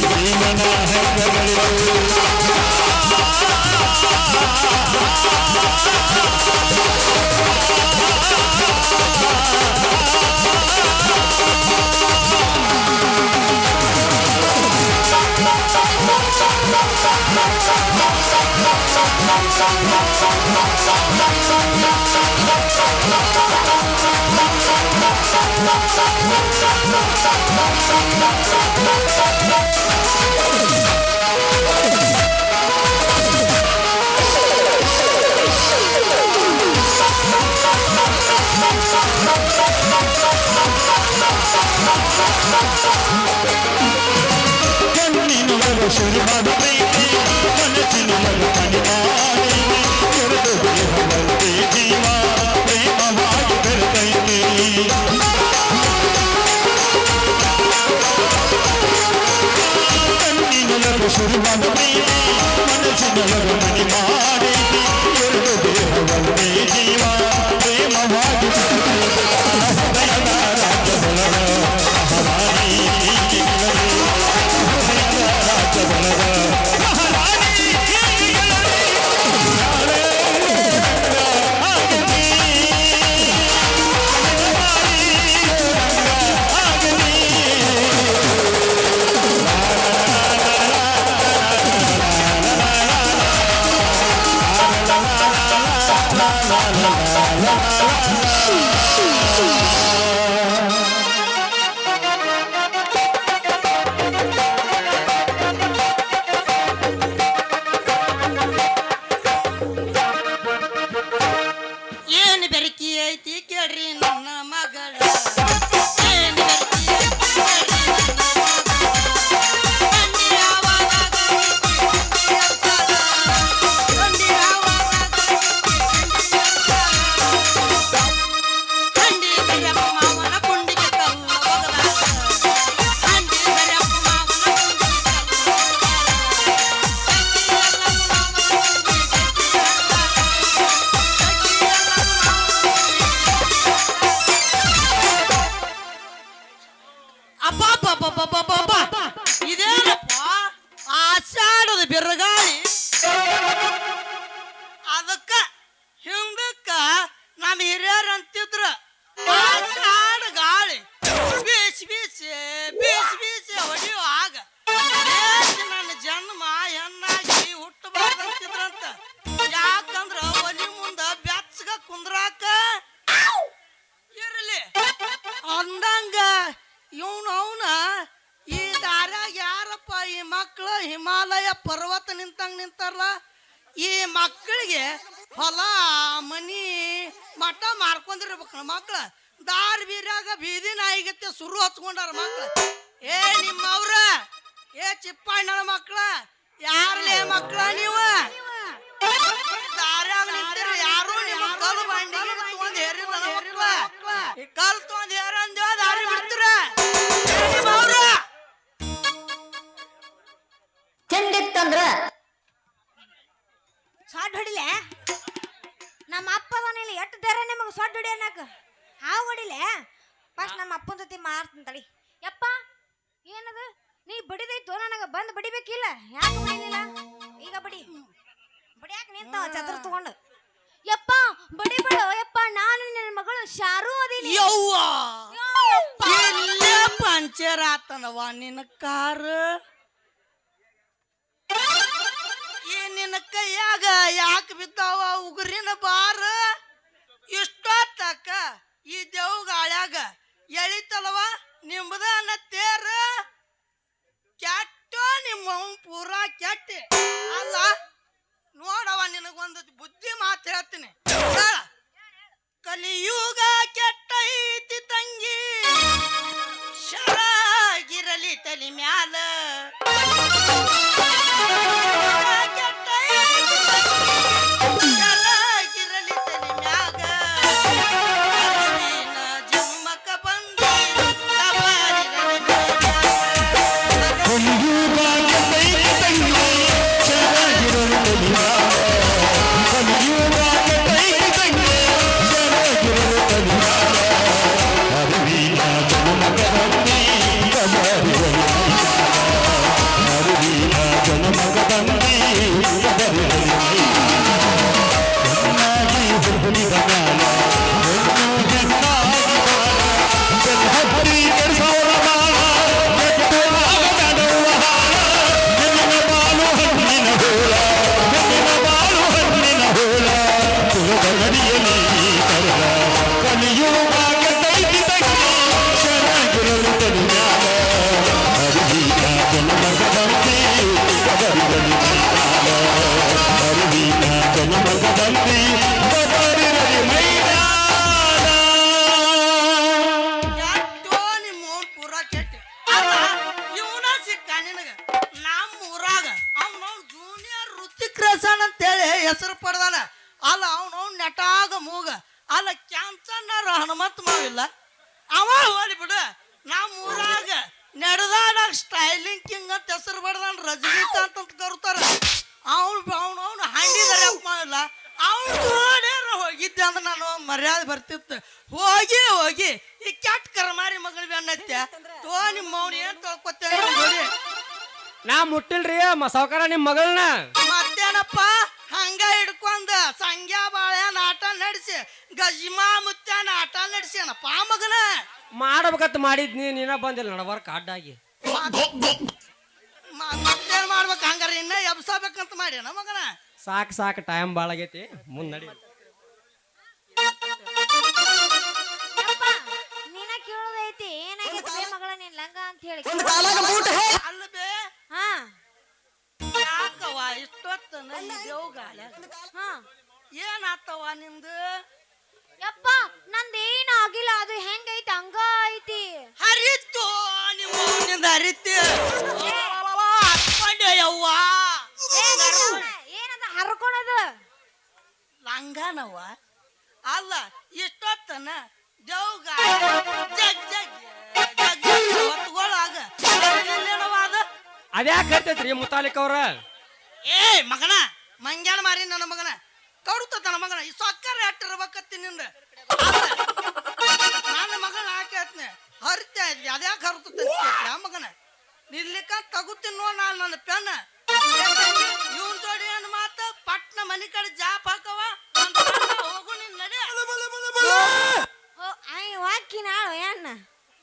ಜೀವನ ಕಣ್ಣಿನೊಳಗೆ ಶುರುವಾದ ಪ್ರೀತಿ ಮನಸ್ಸಿನೊಳಗೆ ಮಣಿಮಾಡಿ ಎರಡು ದೇಹವಂತೆ ಜೀವ ಪ್ರೇಮವಾಗಿ ಬೆರೆತೈತಿ ಕಣ್ಣಿನೊಳಗೆ ಶುರುವಾದ ಪ್ರೀತಿ ಮನಸ್ಸಿನೊಳಗೆ ಮಣಿಮಾಡಿ ಎರಡು ದೇಹವಂತೆ ಜೀವ ಪ್ರೇಮವಾಗಿ ಬೆರೆತೈತಿ ಹೃದಯದ ರಾಜ್ಯದೊಳಗ ಮಹಾರಾಣಿ ಏನು ಬೆರಕಿ ಐತಿ ಕೇಳ್ರಿ ನನ್ನ ಮಗಳ ಏನು ಬೆರಕಿ ಐತಿ ಕೇಳ್ರಿ ನನ್ನ ಮಗಳ ಕಂಡಿ ಬೆರಪ್ಪ ಮಾವನ ಕುಂಡಿಗೆ ಕಲ್ಲು ಒಗದಾಗ ಕಂಡಿ ಬೆರಪ್ಪ ಮಾವನ ಅಬ್ಬಬ್ಬಬ್ಬಬ್ಬಬ್ಬಬ್ಬ ಇದೇನಪ್ಪ ಆಷಾಢದ ಬಿರುಗಾಳಿ ಅದಕ್ಕ ಹಿಂದಕ್ಕ ನಮ್ಮ ಹಿರಿಯರು ಅಂತಿದ್ರ ಆಷಾಢ ಗಾಳಿ ಬೀಸಿ ಬೀಸಿ ಬೀಸಿ ಬೀಸಿ ಹೊಡಿಯುವಾಗ ನನ್ನ ಜನ್ಮ ಹೆಣ್ಣಾಗಿ ಹುಟ್ಟಬಾರ್ದಂತಿದ್ರಂತ ಯಾಕಂದ್ರ ಒಲಿ ಮುಂದ ಬೆಚ್ಚಗ ಕುಂದ್ರಾಕ ಇರಲಿ ಅಂದಂಗ ಅವನ ಈ ದಾರ್ಯಾಗ ಯಾರಪ್ಪ ಈ ಮಕ್ಕಳು ಹಿಮಾಲಯ ಪರ್ವತ ನಿಂತಂಗ ನಿಂತಾರಲ್ಲ ಈ ಮಕ್ಕಳಿಗೆ ಹೊಲ ಮನಿ ಮಠ ಮಾರ್ಕೊಂಡಿರ್ಬೇಕು ಮಕ್ಳು ದಾರಿ ಬೀರ್ಯಾಗ ಬೀದಿ ನಾಯಿಗತ್ತೆ ಸುರು ಹಚ್ಕೊಂಡಾರ ಮಕ್ಳು ಏ ನಿಮ್ಮವ್ರ ಏ ಚಿಪ್ಪಣ್ಣನ ಮಕ್ಳ ಯಾರಲೇ ಮಕ್ಳ ನೀವು ದಾರ್ಯಾಗ ನಿಂತಿರ ಯಾರು ನಿಮ್ಮ ಕಲ್ ಬಂಡಿಗೆ ತಗೊಂಡ್ ಹೇರಿಲ್ಲ ಮಕ್ಳ ಈ ಕಲ್ ತಗೊಂಡ್ ಹೇರ ಅಂದೇವ ದಾರಿ ಬಿಡ್ತೀರ ನಿಮ್ಮವ್ರ ಚಂಡಿತ್ತಂದ್ರ ಸೊಡ್ಡ ಹೊಡಿಲೆ ನಮ್ಮ ಅಪ್ಪದನಿಲ್ಲ ಎಷ್ಟು ದೇರ ನಿಮಗೆ ಸೊಡ್ಡ ಹೊಡಿ ಅನ್ನಕ ಹಾವು ಹೊಡಿಲೆ ಫಸ್ಟ್ ನಮ್ಮ ಅಪ್ಪನ ಜೊತೆ ಮಾರ್ತೀನಿ ತಡಿ ಯಪ್ಪ ಏನದು ನೀ ಬಡಿದೈತು ನನಗೆ ಬಂದು ಬಡಿಬೇಕಿಲ್ಲ ಯಾಕೆ ಬಡಿಲಿಲ್ಲ ಈಗ ಬಡಿ ಬಡಿಯಾಕ ನಿಂತ ಚದ್ರ ತಗೊಂಡು ಯಪ್ಪ ಬಡಿ ಬಿಡು ಯಪ್ಪ ನಾನು ನನ್ನ ಮಗಳು ಶಾರು ಅದೀನಿ ಯವ್ವ ಇಲ್ಲೇ ಪಂಚರ್ ಆತನವ ನಿನ್ನ ಕಾರು ಈ ನಿನ್ನ ಕೈಯಾಗ ಯಾಕೆ ಬಿದ್ದಾವ ಉಗುರಿನ ಬಾರ ಇಷ್ಟೊತ್ತಕ್ಕ ಈ ದೇವ್ಗಾಳ್ಯಾಗ ಎಳಿತಲ್ವ ನಿಂಬದ ಅನ್ನ ತೇರ ಕೆಟ್ಟ ನಿಮ್ಮ ಪೂರಾ ಕೆಟ್ಟ ಅಲ್ಲ ನೋಡವ ನಿನಗೊಂದು ಬುದ್ಧಿ ಮಾತು ಹೇಳ್ತೀನಿ ಕಲಿಯುಗ ಕೆಟ್ಟೈತಿ ತಂಗಿ ಶರಾಗಿರಲಿ ತಲಿ ಮ್ಯಾಲ ಶರಾಗಿರಲಿ ತಲಿ ಮ್ಯಾಗ ಜನ್ಮಕ್ಕ ಬಂದ ಕಲಿಯುಗ ಮೂಗಾಗ ಮೂಗ ಅಲ್ಲ ಕ್ಯಾನ್ಸರ್ ಹನುಮಂತ ಮಾವಿಲ್ಲ ಅವ ಹೋಲಿ ಬಿಡು ನಮ್ಮ ಊರಾಗ ನಡೆದಾಡ ಸ್ಟೈಲಿಂಗ್ ಕಿಂಗ್ ಅಂತ ಹೆಸರು ಬಡ್ದಾನ ರಜನಿಕಾಂತ್ ಅಂತ ಕರುತ್ತಾರ ಅವನು ಹಂಡಿದಾರೆ ಮಾವಿಲ್ಲ ಅವ್ನು ಜೋಡ್ಯಾರ ಹೋಗಿದ್ದೆ ಅಂದ್ರೆ ನಾನು ಮರ್ಯಾದೆ ಬರ್ತಿತ್ತು ಹೋಗಿ ಈ ಕೆಟ್ಟ ಕರ್ಮಾರಿ ಮಗಳು ಬೆನ್ನತ್ತೆ ತೋ ನಿಮ್ಮ ಮೌನ ಏನ್ ತೊಳ್ಕೊತೇನೆ ನೋಡಿ ನಾ ಮುಟ್ಟಿಲ್ರಿ ಸಾವ್ಕಾರ ನಿಮ್ ಮಗಳನ್ನ ಮತ್ತೇನಪ್ಪ ಹಂಗ ಹಿಡ್ಕೊಂಡ ಸಂಗ್ಯಾ ಬಾಳ್ಯಾನ ಆಟ ನಡೆಸಿ ಗಜ್ಮಾ ಮುತ್ಯಾನ ಆಟ ನಡೆಸ್ಯಾನಪ್ಪ ಮಗನ ಮಾಡ್ಬೇಕತ್ ಮಾಡಿದ್ನಿ ನೀನ ಬಂದಿಲ್ಲ ನಡಬಾರ್ಕ ಅಡ್ಡಾಗಿ ಮತ್ತೇನ್ ಮಾಡ್ಬೇಕು ಹಂಗಾರ ಇನ್ನ ಎಬ್ಸಬೇಕಂತ ಮಾಡ್ಯಾನ ಮಗನ ಸಾಕು ಟೈಮ್ ಭಾಳ ಆಗೈತಿ ಮುಂದ್ ನಡಿ ಯಪ್ಪ ನೀನ ಕೇಳೋದೈತಿ ಏನಾಗೈತಿ ಮಗಳ ನಿನ್ ಲಂಗ ಅಂತ ಹೇಳಿ ಅಲ್ಲ ಬೇ ಹಾ ಯಾಕವ್ವ ಇಷ್ಟೊತ್ತ ದೇವ್ಗಾಲ ಹಾ ಏನಾತವ ನಿಂದು ಯಪ್ಪ ನಂದೇನು ಆಗಿಲ್ಲ ಅದು ಹೆಂಗೈತಿ ಹಂಗ ಐತಿ ಹರಿತು ನಿಮ್ಮಿಂದ ಹರಿತಿ ಹತ್ಕೊಂಡೆ ಯವ್ವ ಏನದ ಹರ್ಕೊಳದು ಲಂಗಾನವ್ವ ಅಲ್ಲ ಇಷ್ಟೊತ್ತನ ದೇವ್ಗಾಲ ಜಗ್ ಹೊತ್ಕೊಳಾಗ ಅದು ಅದ್ಯಾಕೆ ಹೇಳ್ತೈತ್ರಿ ಮುತಾಲಿಕ್ ಅವ್ರ ಏ ಮಗನ ಮಂಗ್ಯಾನ ಮಾರಿ ನನ್ನ ಮಗನ ಕರುತ್ತನ ಮಗನ ಈ ಸೊಕ್ಕರ ಎಟ್ಟಿರ್ಬೇಕತ್ತಿ ನಿಂದ ನನ್ನ ಮಗನ ಹಾಕತ್ನೆ ಹರಿತಾ ಇದ್ವಿ ಅದ್ಯಾಕೆ ಹರುತ್ತ ಮಗನ ನಿಲ್ಲಿಕ ತಗುತ್ತೀನಿ ನೋಡ್ ನಾನು ನನ್ನ ಪೆನ್ ಇವನ್ ಜೋಡಿ ಏನ್ ಮಾತ ಪಟ್ನ ಮನಿ ಕಡೆ ಜಾಪ್ ಹಾಕವ ಹೋಗು ನಿನ್ ನಡಿ ಓ ಐ ವಾಕಿ ನಾಳು ಏನ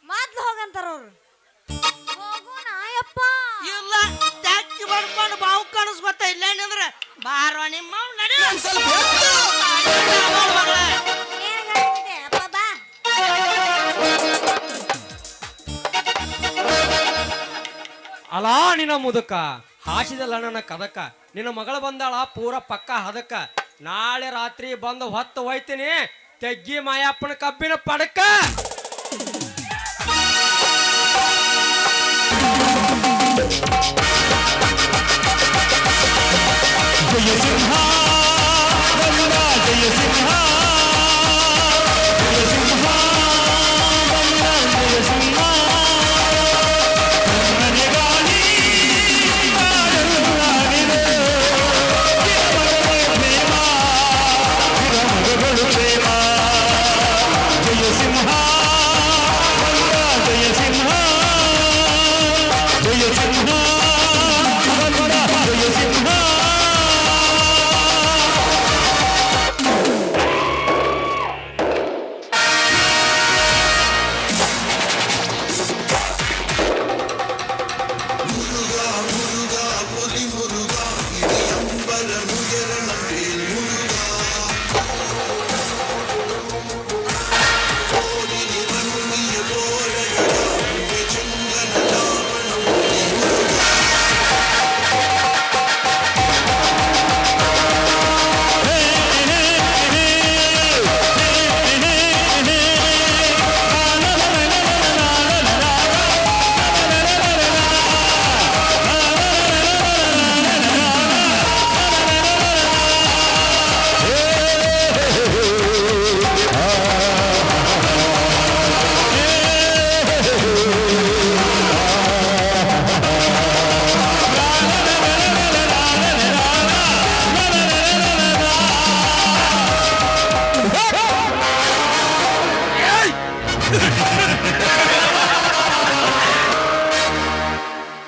ಮೊದ್ಲು ಹೋಗಂತಾರ ಅವ್ರು ಹೋಗೋಣ ಯಪ್ಪ ಇಲ್ಲ ಟ್ಯಾಕಿ ಬಡ್ಕೊಂಡು ಬಾವು ಕಾಣಿಸ್ಕೊತ ಇಲ್ಲ ನಿಂದ್ರ ಬಾರೋ ನಿಮ್ಮ ನಡಿ ಏನ್ ಹೇಳ್ತಿದ್ದೆ ಅಪ್ಪ ಬಾ ಅಲಾ ನಿನ್ನ ಮುದಕ ಹಾಸಿದಲ್ಲ ನನ್ನ ಕದಕ ನಿನ್ನ ಮಗಳು ಬಂದಾಳ ಪೂರ ಪಕ್ಕ ಹದಕ ನಾಳೆ ರಾತ್ರಿ ಬಂದು ಹೊತ್ತು ಹೋಯ್ತೀನಿ ತೆಗ್ಗಿ ಮಾಯಪ್ಪನ ಕಬ್ಬಿನ ಪಡಕ ಜಯ ಸಿಂಹ ಬಂದ ಜಯ ಸಿಂಹ ಜಯ ಸಿಂಹ ಬಂದ ಜಯ ಸಿಂಹ ಕನ್ನಡಿ ಗಾಳಿ ಕಾಡಲ್ಲಾಡಿದೆ ಪ್ರೇಮ ಮಗಳು ಪ್ರೇಮ ಜಯ ಸಿಂಹ ಬಂದ ಜಯ ಸಿಂಹ ಜಯ ಸಿಂಹ ಬಂದ ಜಯ ಸಿಂಹ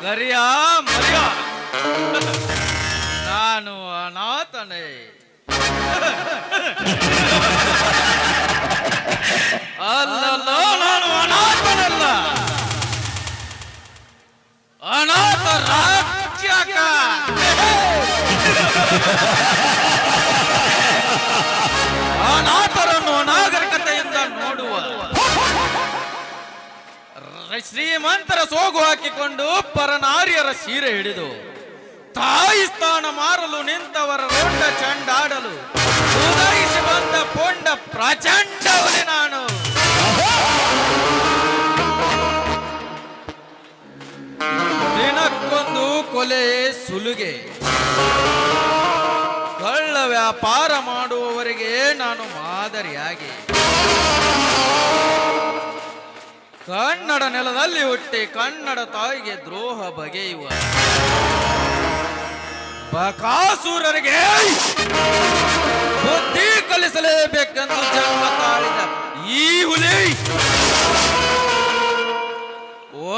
ಗರಿಯ ಮರಿಯ ನಾನು ಅನಾಥನೇ ಅಲ್ಲಲ್ಲ ನಾನು ಅನಾಥನಲ್ಲ ಅನಾಥ ರಾಜ್ಯಕ ಅನಾಥರನ್ನು ನಾಗರಿಕತೆಯಿಂದ ನೋಡುವ ಶ್ರೀಮಂತರ ಸೋಗು ಹಾಕಿಕೊಂಡು ಪರನಾರ್ಯರ ಸೀರೆ ಹಿಡಿದು ತಾಯಿ ಸ್ಥಾನ ಮಾರಲು ನಿಂತವರ ರೋಟ ಚಂಡಾಡಲು ಉದಯಿಸಿ ಬಂದ ಪೊಂಡ ಪ್ರಚಂಡವನೇ ನಾನು. ದಿನಕ್ಕೊಂದು ಕೊಲೆ ಸುಲುಗೆ, ಕಳ್ಳ ವ್ಯಾಪಾರ ಮಾಡುವವರಿಗೆ ನಾನು ಮಾದರಿಯಾಗಿ ಕನ್ನಡ ನೆಲದಲ್ಲಿ ಹುಟ್ಟಿ ಕನ್ನಡ ತಾಯಿಗೆ ದ್ರೋಹ ಬಗೆಯುವ ಬಕಾಸುರರಿಗೆ ಬುದ್ಧಿ ಕಲಿಸಲೇಬೇಕೆಂದು ಜನ್ಮ ತಾಳಿದ ಈ ಹುಲಿ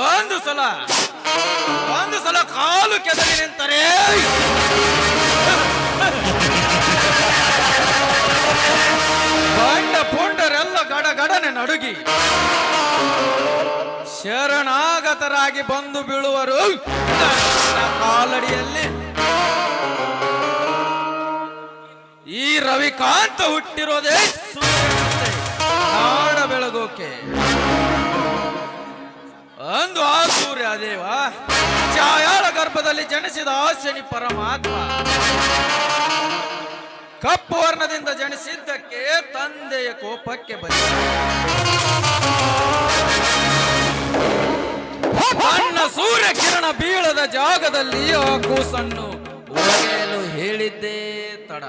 ಒಂದು ಸಲ ಕಾಲು ಕೆದರಿ ನಿಂತರೆ ಬಂಡ ಪುಂಡರೆಲ್ಲ ಗಡಗಡನೆ ನಡುಗಿ ಶರಣಾಗತರಾಗಿ ಬಂದು ಬೀಳುವರು ನನ್ನ ಕಾಲಡಿಯಲ್ಲಿ. ಈ ರವಿಕಾಂತ ಹುಟ್ಟಿರೋದೇ ಸೂರ್ಯನಂತೆ ನಾಡ ಬೆಳಗೋಕೆ. ಅಂದು ಆ ಸೂರ್ಯ ದೇವ ಛಾಯಾಳ ಗರ್ಭದಲ್ಲಿ ಜನಿಸಿದ ಆ ಶನಿ ಪರಮಾತ್ಮ ಕಪ್ಪು ವರ್ಣದಿಂದ ಜನಿಸಿದ್ದಕ್ಕೆ ತಂದೆಯ ಕೋಪಕ್ಕೆ ಬಂದ ತನ್ನ ಸೂರ್ಯ ಕಿರಣ ಬೀಳದ ಜಾಗದಲ್ಲಿ ಆ ಕೂಸನ್ನು ಒಗೆಯಲು ಹೇಳಿದ್ದೇ ತಡ.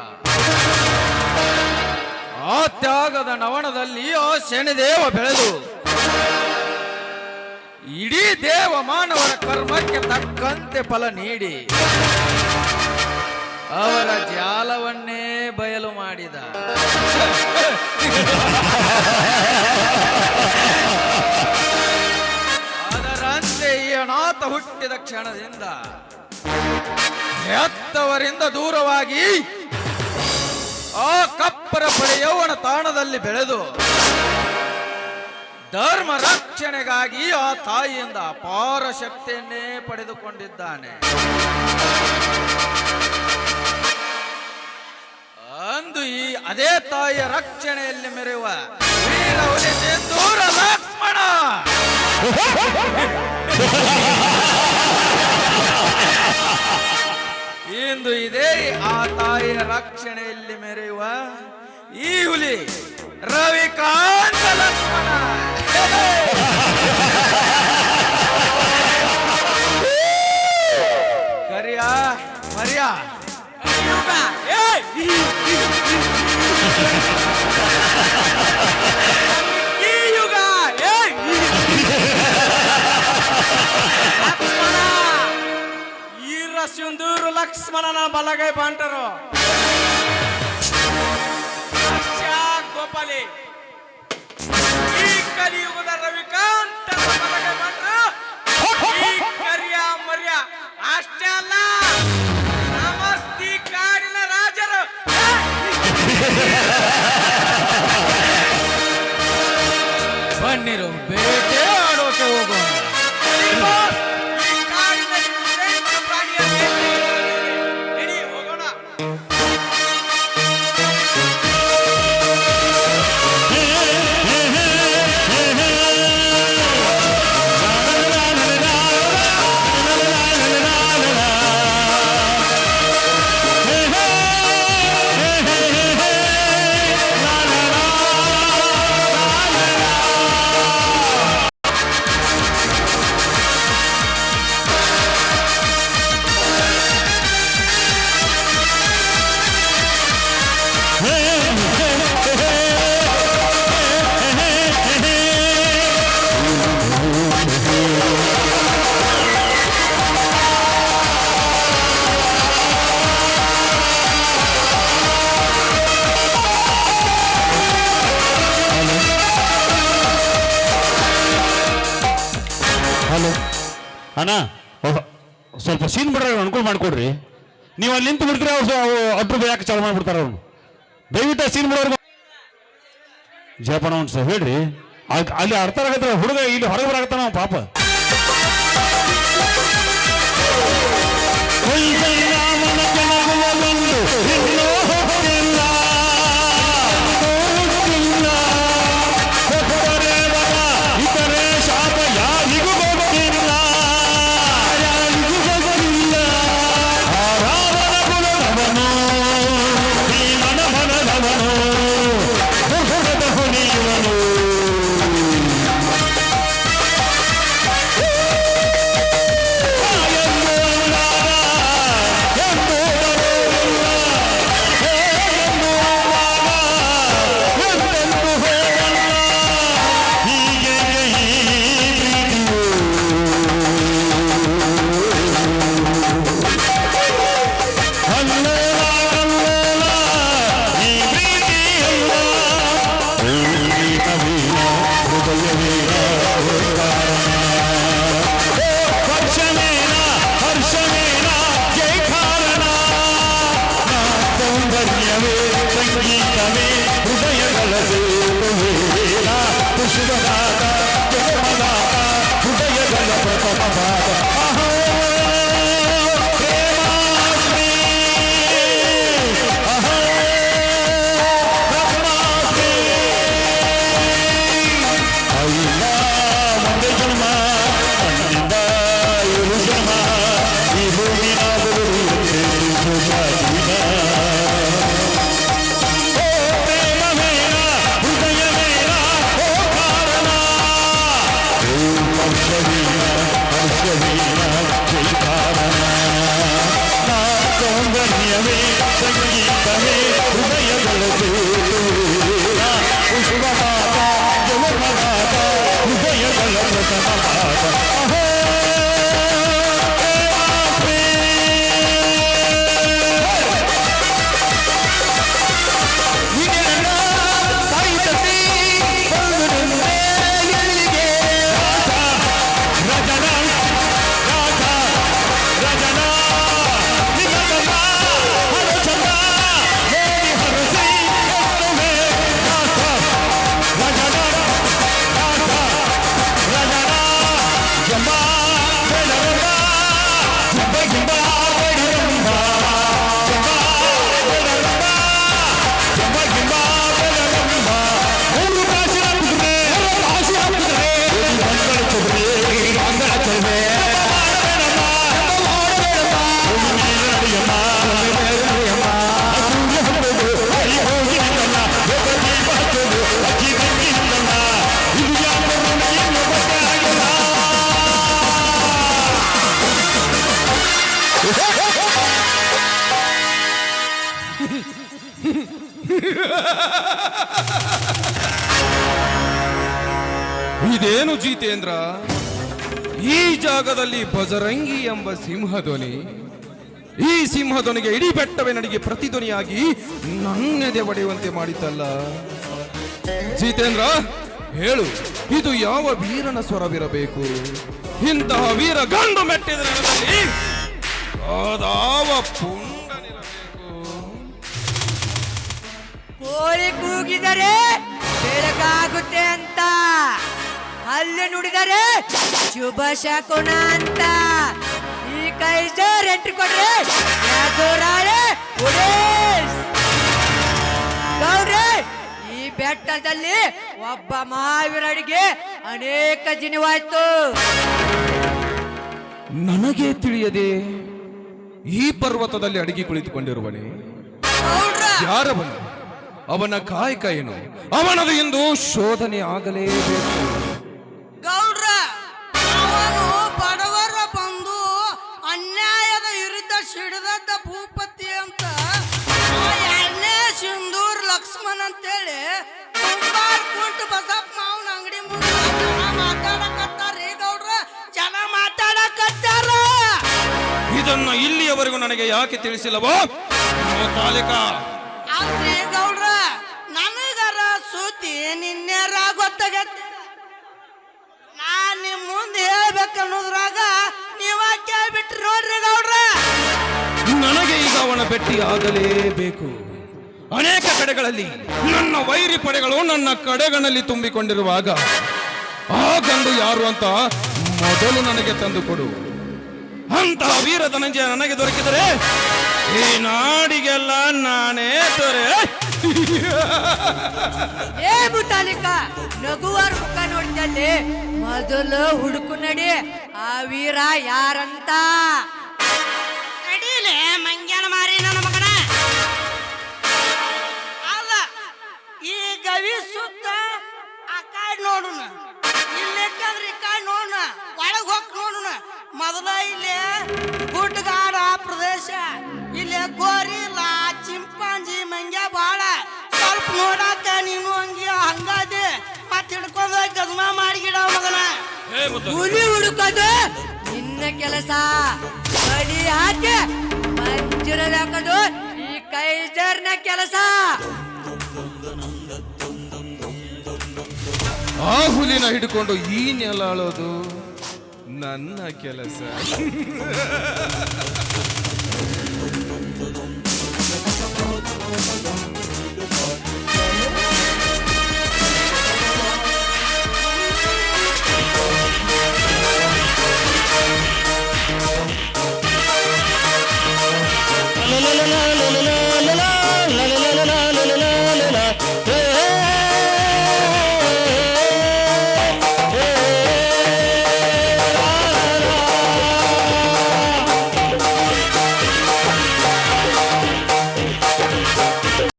ಆ ತ್ಯಾಗದ ನವಣದಲ್ಲಿ ಆ ಶನಿದೇವ ಬೆಳೆದು ಇಡೀ ದೇವ ಮಾನವರ ಕರ್ಮಕ್ಕೆ ತಕ್ಕಂತೆ ಫಲ ನೀಡಿ ಅವರ ಜಾಲವನ್ನೇ ಬಯಲು ಮಾಡಿದ. ಅದರಂತೆ ಈ ಅನಾಥ ಹುಟ್ಟಿದ ಕ್ಷಣದಿಂದ ಹೆತ್ತವರಿಂದ ದೂರವಾಗಿ ಆ ಕಪ್ಪರ ಪಡೆಯೌವನ ತಾಣದಲ್ಲಿ ಬೆಳೆದು ಧರ್ಮ ರಕ್ಷಣೆಗಾಗಿ ಆ ತಾಯಿಯಿಂದ ಅಪಾರ ಶಕ್ತಿಯನ್ನೇ ಪಡೆದುಕೊಂಡಿದ್ದಾನೆ. ಅಂದು ಈ ಅದೇ ತಾಯಿಯ ರಕ್ಷಣೆಯಲ್ಲಿ ಮೆರೆಯುವ ವೀರ ಹುಲಿ ಸಿಂಧೂರ ಲಕ್ಷ್ಮಣ ಇಂದು ಇದೇ ಆ ತಾಯಿಯ ರಕ್ಷಣೆಯಲ್ಲಿ ಮೆರೆಯುವ ಈ ಹುಲಿ ರವಿಕಾಂತ ಲಕ್ಷ್ಮಣ. ಕರಿಯ ಮರಿಯ ಸಿಂಧೂರು ಲಕ್ಷ್ಮಣನ ಬಲಗೈ ಬಾಂಟರು ಗೋಪಾಲಿ ಈ ಕಲಿಯುಗದ ರವಿಕಾಂತ ಬಲಗೈ ಬಾಂಟರು ಈ ಕರಿಯ ಮರ್ಯ ಅಷ್ಟೇ ಅಲ್ಲ ನಮಸ್ತಿ ಕಾಡಿನ ರಾಜರು. ಬನ್ನಿರು ಬೇಟೆ ಆಡೋಕೆ ಹೋಗೋಣ. ಹಲೋ ಅಣ್ಣ, ಸ್ವಲ್ಪ ಸೀನ್ ಬಿಡ್ರಿ, ಅನುಕೂಲ ಮಾಡ್ಕೊಡ್ರಿ. ನೀವು ಅಲ್ಲಿ ನಿಂತು ಬಿಡ್ತೀರಿ, ಅವ್ರು ಅಡ್ರು ಯಾಕೆ ಚಾಲು ಮಾಡ್ಬಿಡ್ತಾರ ಅವ್ನು. ದಯವಿಟ್ಟು ಸೀನ್ ಬಿಡೋರು ಜಯಪಣ ಅನ್ಸ ಹೇಳ್ರಿ. ಅಲ್ಲಿ ಅರ್ಥ ಆಗತ್ತ ಹುಡುಗ ಇಲ್ಲಿ ಹೊರಗೆ ಬರಾಕತ್ತಾನ ನಾವು ಪಾಪ. ಶುಭದಾತ ಜಗಮದಾತ ಹೃದಯಗಳ ಪ್ರಥಮ ಪಾದ ಅಹೋ ಪ್ರೇಮಾಶ್ರೀ ಅಹೋ ಬ್ರಹ್ಮಾಶ್ರೀ ಅಯ್ಯ ಒಂದೇ ಜನ್ಮ ನನ್ನಿಂದ ಏಳು ಜನ್ಮ ಈ ಭೂಮಿನ ಬದುಕು ಸೌಂದರ್ಯವೇ ಸಂಗೀತವೇ ಹೃದಯಗಳ ಶುಭದಾತ ಜಲಮದಾತ ಹೃದಯಗಳ ಪ್ರಥಮ ಪಾದ ಅಹೋ ಇದೇನು ಜಿತೇಂದ್ರ, ಈ ಜಾಗದಲ್ಲಿ ಬಜರಂಗಿ ಎಂಬ ಸಿಂಹಧ್ವನಿ, ಈ ಸಿಂಹಧ್ವನಿಗೆ ಇಡೀ ಬೆಟ್ಟವೇ ನನಗೆ ಪ್ರತಿಧ್ವನಿಯಾಗಿ ನನ್ನೆದೆ ಒಡೆಯುವಂತೆ ಮಾಡಿದ್ದಲ್ಲ. ಜಿತೇಂದ್ರ, ಹೇಳು, ಇದು ಯಾವ ವೀರನ ಸ್ವರವಿರಬೇಕು? ಇಂತಹ ವೀರ ಗಂಡು ಮೆಟ್ಟಿದ ನೆಲದಲ್ಲಿ ಅದಾವ ಪುಂಡನಿರಬೇಕು? ಕೋಳಿ ಕೂಗಿದರೆ ಬೆಳಗಾಗುತ್ತೆ ಅಂತ, ಅಲ್ಲಿ ನುಡಿದರೆ ಶುಭ ಶಕುನ ಅಂತ. ಈ ಕೈ ಜೋರ್ ಎಂಟ್ರಿ ಕೊಡ್ರಿ ಯಾದೂರಾಳೆ ಉಡೇಶ್ ಗೌಡ್ರೆ. ಈ ಬೆಟ್ಟದಲ್ಲಿ ಒಬ್ಬ ಮಹಾವೀರನಿಗೆ ಅನೇಕ ದಿನವಾಯ್ತು. ನನಗೆ ತಿಳಿಯದೆ ಈ ಪರ್ವತದಲ್ಲಿ ಅಡಗಿ ಕುಳಿತುಕೊಂಡಿರುವನೆ ಯಾರವನು? ಅವನ ಕಾಯಕ ಏನು? ಅವನದು ಎಂದು ಶೋಧನೆ ಆಗಲೇಬೇಕು. ಗೌಡ್ರ, ಅವನು ಬಡವರ ಬಂದು ಅನ್ಯಾಯದ ವಿರುದ್ಧ ಸಿಡಿದದ್ದ ಭೂಪತಿ ಅಂತ ಎಣ್ಣೆ ಸಿಂಧೂರ್ ಲಕ್ಷ್ಮಣ್ ಅಂತೇಳಿ ಕುಂಟು ಬಸಪ್ಪ ಮಾವನ ಅಂಗಡಿ ಮುಂದೆ ಜನ ಮಾತಾಡಕತ್ತಾರ್ರಿ ಗೌಡ್ರ, ಜನ ಮಾತಾಡಕತ್ತಾರ. ಇದನ್ನ ಇಲ್ಲಿಯವರೆಗೂ ನನಗೆ ಯಾಕೆ ತಿಳಿಸಿಲ್ಲವೋ ತಾಲಿಕ? ಆದ್ರೆ ಗೌಡ್ರ, ನನಗರ ಸುದ್ದಿ ನಿನ್ನೆರ ಗೊತ್ತಾಗತ್ತೆ. ನಾನ್ ನಿಮ್ ಮುಂದೆ ಹೇಳ್ಬೇಕನ್ನೋದ್ರಾಗ ನೀವ ಕೇಳ್ಬಿಟ್ರಿ ನೋಡ್ರಿ ಗೌಡ್ರ. ನನಗೆ ಈಗ ಅವನ ಭೇಟಿ ಆಗಲೇಬೇಕು. ಅನೇಕ ಕಡೆಗಳಲ್ಲಿ ನನ್ನ ವೈರಿ ಪಡೆಗಳು ನನ್ನ ಕಡೆಗಳಲ್ಲಿ ತುಂಬಿಕೊಂಡಿರುವಾಗ ಆ ಗಂಡು ಯಾರು ಅಂತ ಮೊದಲು ನನಗೆ ತಂದು ಕೊಡು. ಅಂತಹ ವೀರ ಧನಂಜಯ ನನಗೆ ದೊರಕಿದರೆ ಈ ನಾಡಿಗೆಲ್ಲ ನಾನೇ ದೊರೆ. ಏ ಮುತಾಲಿಕ, ನಗುವಾರ ಮುಖ ನೋಡಿದಲ್ಲಿ ಮೊದಲು ಹುಡುಕು ನಡಿ ಆ ವೀರ ಯಾರಂತ. ನಡೀಲೆ ಮಂಗ್ಯಾನ ಮಾರಿ ನನ್ನ ಮಗನ. ಅಲ್ಲ, ಈ ಗವಿ ಸುತ್ತ ಆ ಕಾಡ್ ನೋಡುನ, ಇಲ್ಲೇಕಂದ್ರೆ ಈ ಕಾಡ್ ನೋಡುನ, ಒಳಗ್ ಹೋಗ್ ನೋಡುನ. ಮೊದಲ ಇಲ್ಲೇ ಗುಡ್ಡಗಾಡ ಪ್ರದೇಶ, ಇಲ್ಲೇ ಗೋರಿಲ್ಲ, ಚಿಂಪಾಂಜಿ ಮಂಗ್ಯ ಬಾಳ. ಸ್ವಲ್ಪ ನೋಡಾಕ ನೀನು ಹಂಗಾದೆ ಮತ್ ಹಿಡ್ಕೊಂಡ ಗಜಮ ಮಾಡಿಗಿಡ ಮಗನ. ಹುಲಿ ಹುಡುಕೋದು ನಿನ್ನ ಕೆಲಸ. ಬಡಿ ಹಾಕಿ ಮಂಜೂರ ಹಾಕೋದು ಈ ಕೈಜರ್ನ ಕೆಲಸ. ಆ ಹುಲಿನ ಹಿಡ್ಕೊಂಡು ಈ ನೆಲ ಆಳೋದು ನನ್ನ ಕೆಲಸ.